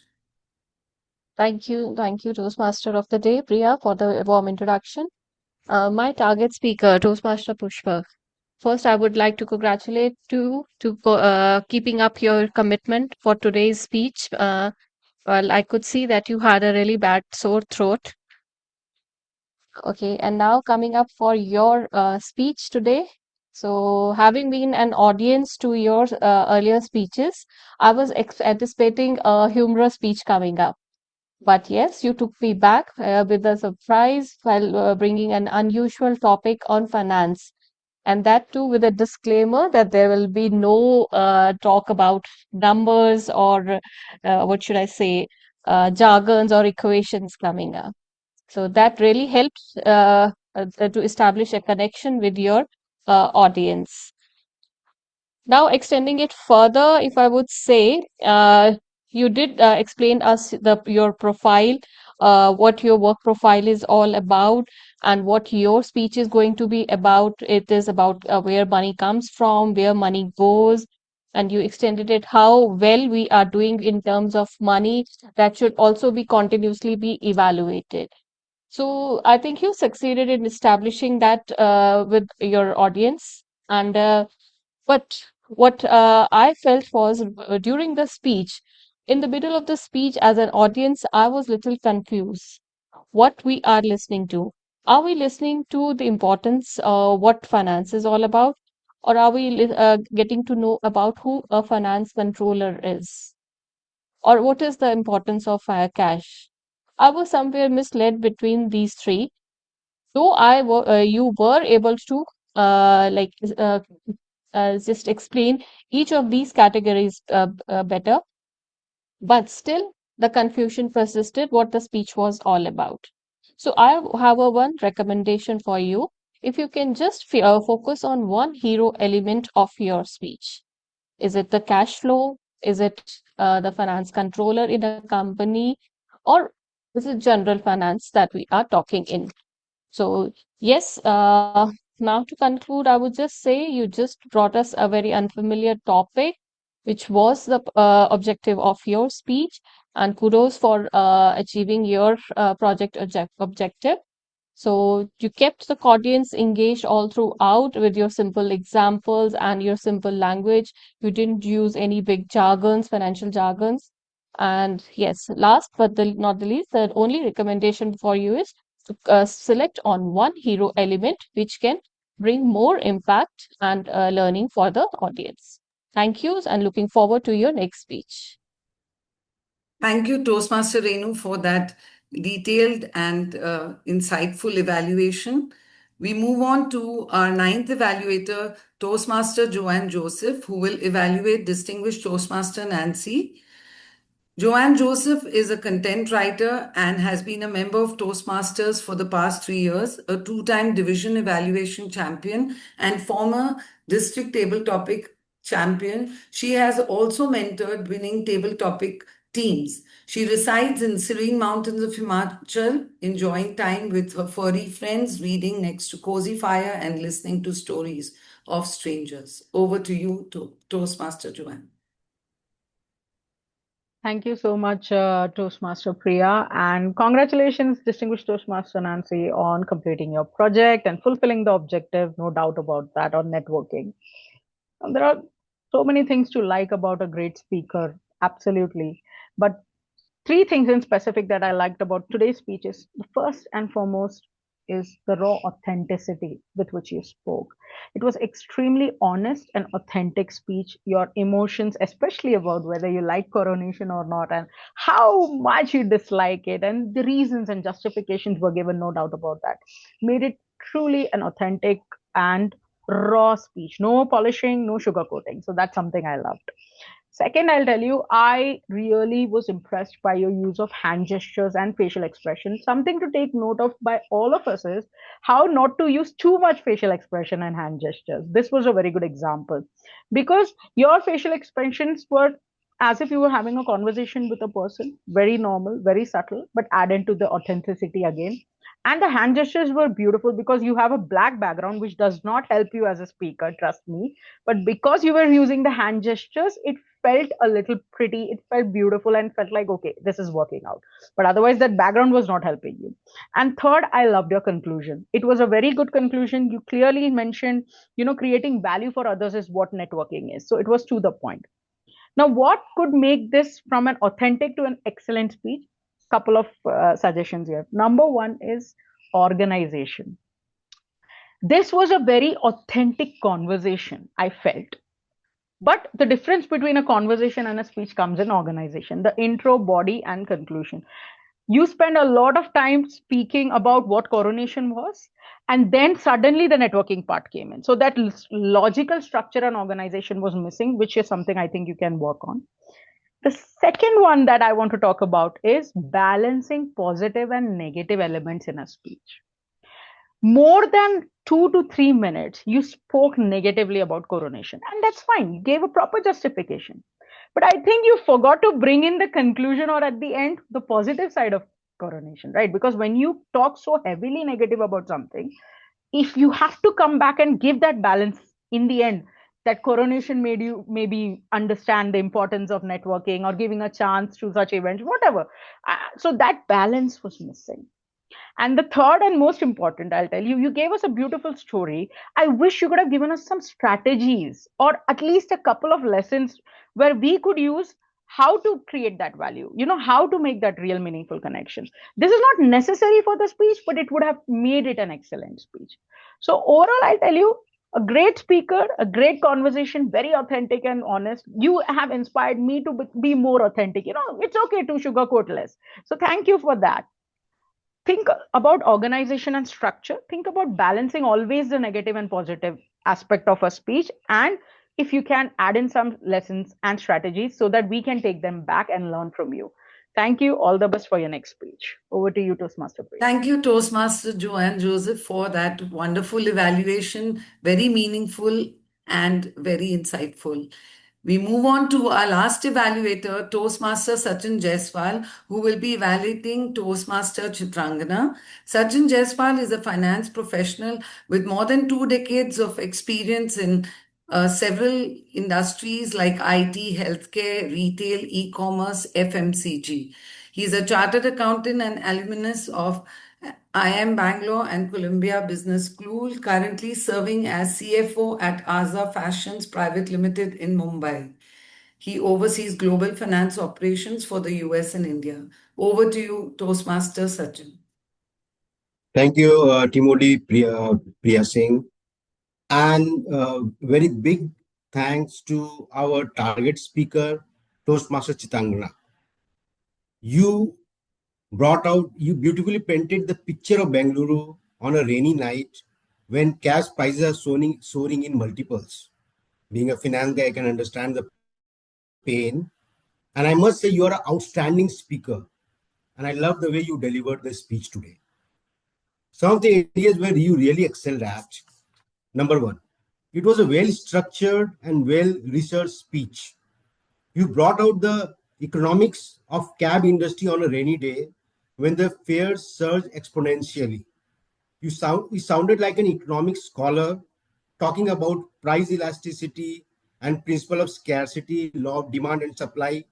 Thank you, Toastmaster of the Day, Priya, for the warm introduction. My target speaker, Toastmaster Pushpak. First, I would like to congratulate you to keeping up your commitment for today's speech. Well, I could see that you had a really bad sore throat. Okay, and now coming up for your speech today. So, having been an audience to your earlier speeches, I was anticipating a humorous speech coming up. But yes, you took me back with a surprise while bringing an unusual topic on finance. And that too with a disclaimer that there will be no talk about numbers or what should I say, jargons or equations coming up. So that really helps to establish a connection with your audience. Now, extending it further, if I would say, you did explain us your profile, what your work profile is all about, and what your speech is going to be about. It is about where money comes from, where money goes, and you extended it how well we are doing in terms of money that should also be continuously be evaluated. So I think you succeeded in establishing that with your audience. And but what I felt was during the speech, in the middle of the speech, as an audience, I was little confused. What we are listening to? Are we listening to the importance what finance is all about, or are we getting to know about who a finance controller is, or what is the importance of cash? I was somewhere misled between these three. Though you were able to like just explain each of these categories better, but still the confusion persisted what the speech was all about. So I have a one recommendation for you. If you can just focus on one hero element of your speech. Is it the cash flow? Is it the finance controller in a company? Or is it general finance that we are talking in? So, yes, now to conclude, I would just say you just brought us a very unfamiliar topic, which was the objective of your speech, and kudos for achieving your project objective. So, you kept the audience engaged all throughout with your simple examples and your simple language. You didn't use any big jargons, financial jargons. And yes, last but not the least, the only recommendation for you is to select on one hero element which can bring more impact and learning for the audience. Thank you and looking forward to your next speech. Thank you, Toastmaster Renu, for that detailed and insightful evaluation. We move on to our ninth evaluator, Toastmaster Joanne Joseph, who will evaluate Distinguished Toastmaster Nancy. Joanne Joseph is a content writer and has been a member of Toastmasters for the past 3 years, a two-time division evaluation champion and former district table topic champion. She has also mentored winning table topic teams. She resides in serene mountains of Himachal, enjoying time with her furry friends, reading next to cozy fire and listening to stories of strangers. Over to you, Toastmaster Joanne. Thank you so much, Toastmaster Priya, and congratulations, distinguished Toastmaster Nancy, on completing your project and fulfilling the objective. No doubt about that, on networking. There are so many things to like about a great speaker, absolutely. But three things in specific that I liked about today's speech is the first and foremost is the raw authenticity with which you spoke. It was extremely honest and authentic speech. Your emotions, especially about whether you like coronation or not, and how much you dislike it, and the reasons and justifications were given, no doubt about that, made it truly an authentic and raw speech. No polishing, no sugarcoating. So that's something I loved. Second, I'll tell you, I really was impressed by your use of hand gestures and facial expression. Something to take note of by all of us is how not to use too much facial expression and hand gestures. This was a very good example because your facial expressions were as if you were having a conversation with a person, very normal, very subtle, but added to the authenticity again. And the hand gestures were beautiful because you have a black background, which does not help you as a speaker, trust me. But because you were using the hand gestures, it felt a little pretty, it felt beautiful, and felt like, okay, this is working out. But otherwise, that background was not helping you. And third, I loved your conclusion. It was a very good conclusion. You clearly mentioned, creating value for others is what networking is. So it was to the point. Now, what could make this from an authentic to an excellent speech? Couple of suggestions here. Number one is organization. This was a very authentic conversation, I felt. But the difference between a conversation and a speech comes in organization, the intro, body, and conclusion. You spent a lot of time speaking about what coronation was, and then suddenly the networking part came in. So that logical structure and organization was missing, which is something I think you can work on. The second one that I want to talk about is balancing positive and negative elements in a speech. More than 2 to 3 minutes, you spoke negatively about coronation, and that's fine. You gave a proper justification. But I think you forgot to bring in the conclusion or at the end the positive side of coronation, right? Because when you talk so heavily negative about something, if you have to come back and give that balance in the end, that coronation made you maybe understand the importance of networking or giving a chance to such events, whatever. So that balance was missing. And the third and most important, I'll tell you, you gave us a beautiful story. I wish you could have given us some strategies or at least a couple of lessons where we could use how to create that value, how to make that real meaningful connection. This is not necessary for the speech, but it would have made it an excellent speech. So, overall, I'll tell you, a great speaker, a great conversation, very authentic and honest. You have inspired me to be more authentic. It's okay to sugarcoat less. So, thank you for that. Think about organization and structure. Think about balancing always the negative and positive aspect of a speech. And if you can add in some lessons and strategies so that we can take them back and learn from you. Thank you. All the best for your next speech. Over to you, Toastmaster Priya. Thank you, Toastmaster Joanne Joseph, for that wonderful evaluation, very meaningful and very insightful. We move on to our last evaluator, Toastmaster Sachin Jaiswal, who will be evaluating Toastmaster Chitrangana. Sachin Jaiswal is a finance professional with more than 2 decades of experience in several industries like IT, healthcare, retail, e-commerce, FMCG. He's a chartered accountant and alumnus of IIM Bangalore and Columbia Business School, currently serving as CFO at Aza Fashions Private Limited in Mumbai. He oversees global finance operations for the US and India. Over to you, Toastmaster Sachin. Thank you, TMOD Priya Singh. And very big thanks to our target speaker, Toastmaster Chitrangana. You beautifully painted the picture of Bengaluru on a rainy night when cash prices are soaring in multiples. Being a finance guy, I can understand the pain. And I must say, you are an outstanding speaker. And I love the way you delivered the speech today. Some of the areas where you really excelled at. Number one, it was a well-structured and well-researched speech. You brought out the economics of cab industry on a rainy day when the fares surged exponentially. You sounded like an economics scholar talking about price elasticity and principle of scarcity, law of demand and supply.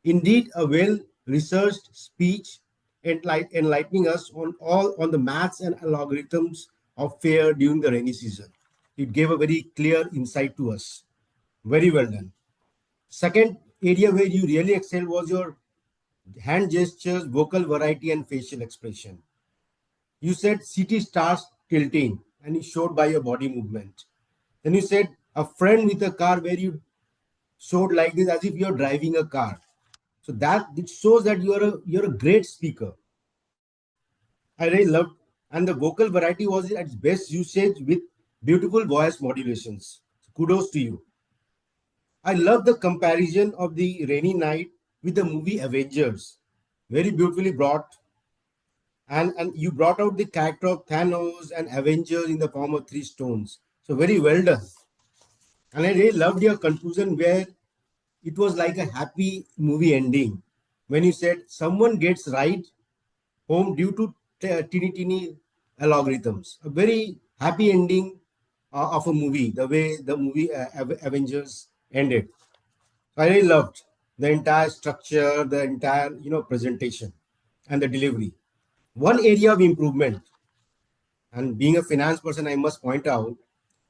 Indeed, a well-researched speech enlightening us on the maths and algorithms of fare during the rainy season. It gave a very clear insight to us. Very well done. Second area where you really excelled was your hand gestures, vocal variety, and facial expression. You said city stars tilting, and you showed by your body movement. Then you said a friend with a car, where you showed like this as if you're driving a car. So that it shows that you're a great speaker. I really loved, and the vocal variety was at its best usage with beautiful voice modulations. So kudos to you. I love the comparison of the rainy night with the movie Avengers. Very beautifully brought. And you brought out the character of Thanos and Avengers in the form of 3 stones. So very well done. And I really loved your conclusion where it was like a happy movie ending. When you said someone gets right home due to teeny algorithms. A very happy ending of a movie, the way the movie Avengers ended. I really loved the entire structure, the entire presentation and the delivery. One area of improvement, and being a finance person, I must point out,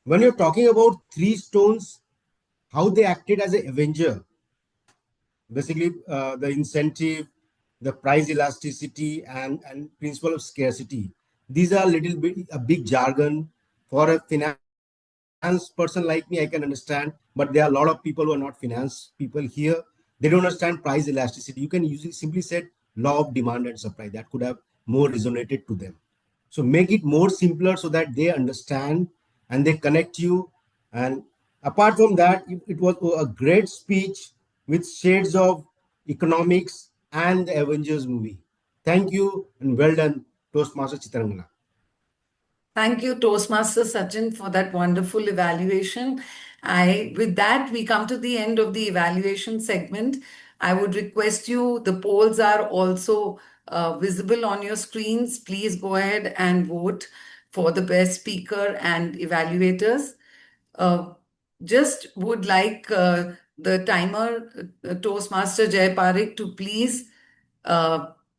when you're talking about 3 stones, how they acted as an avenger. Basically, the incentive, the price elasticity, and principle of scarcity. These are a big jargon for a finance person like me. I can understand, but there are a lot of people who are not finance people here. They don't understand price elasticity. You can usually simply say law of demand and supply. That could have more resonated to them. So make it more simpler so that they understand and they connect you. And apart from that, it was a great speech with shades of economics and the Avengers movie. Thank you and well done, Toastmaster Chitrangana. Thank you, Toastmaster Sachin, for that wonderful evaluation. With that, we come to the end of the evaluation segment. I would request you, the polls are also visible on your screens. Please go ahead and vote for the best speaker and evaluators. Just would like the timer, Toastmaster Parikh, to please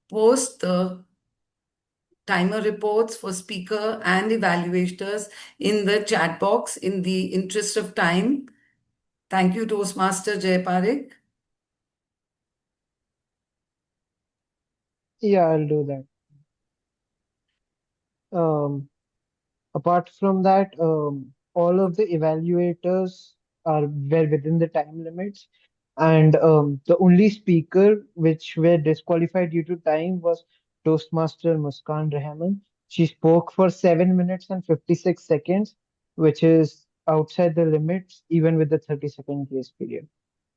post the timer reports for speaker and evaluators in the chat box in the interest of time. Thank you, Toastmaster Parikh. Yeah, I'll do that. Apart from that, all of the evaluators were within the time limits, and the only speaker which were disqualified due to time was Toastmaster Muskan Rahman. She spoke for 7 minutes and 56 seconds, which is outside the limits, even with the 30-second grace period.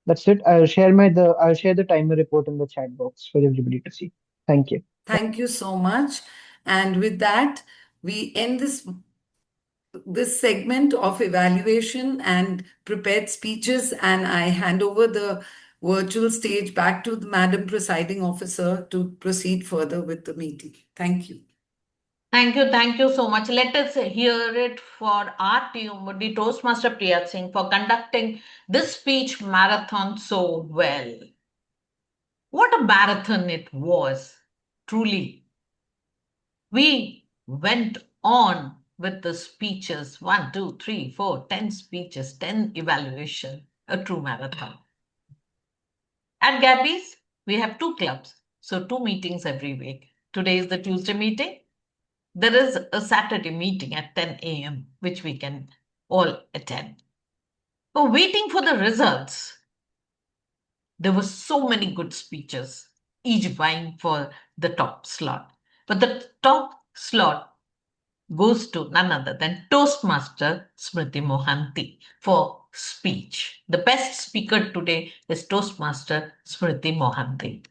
That's it. I'll share the timer report in the chat box for everybody to see. Thank you. Thank you so much. And with that, we end this segment of evaluation and prepared speeches, and I hand over the virtual stage back to the Madam Presiding Officer to proceed further with the meeting. Thank you. Thank you so much. Let us hear it for our TMOD Toastmaster Priya Singh for conducting this speech marathon so well. What a marathon it was, truly. We went on with the speeches, 1, 2, 3, 4, 10 speeches, 10 evaluation, a true marathon. At Gabby's, we have 2 clubs, so 2 meetings every week. Today is the Tuesday meeting. There is a Saturday meeting at 10 a.m., which we can all attend. But waiting for the results, there were so many good speeches, each vying for the top slot. But the top slot goes to none other than Toastmaster Smruti Mohanty for speech. The best speaker today is Toastmaster Smruti Mohanty.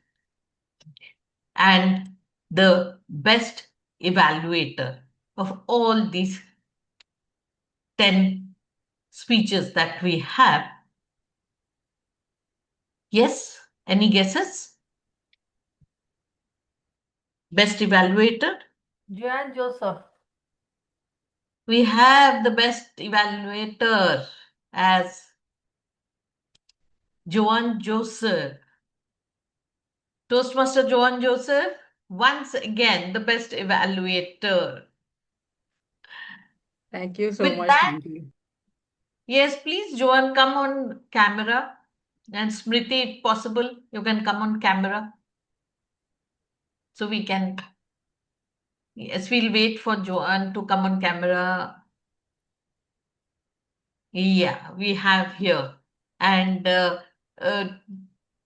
And the best evaluator of all these 10 speeches that we have. Yes, any guesses? Best evaluator? Joanne Joseph. We have the best evaluator as Joanne Joseph. Toastmaster Joanne Joseph, once again, the best evaluator. Thank you so With much, that, Smruti. yes, please, Joanne, come on camera. And Smriti, if possible, you can come on camera. So we can, yes, we'll wait for Joanne to come on camera. Yeah, we have here. And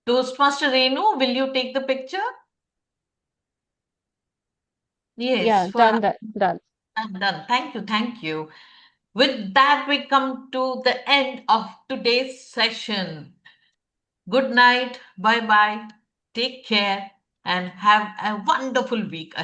Toastmaster Renu, will you take the picture? Yes. Yeah, done that. Done. Done. Thank you. With that, we come to the end of today's session. Good night. Bye-bye. Take care and have a wonderful week ahead.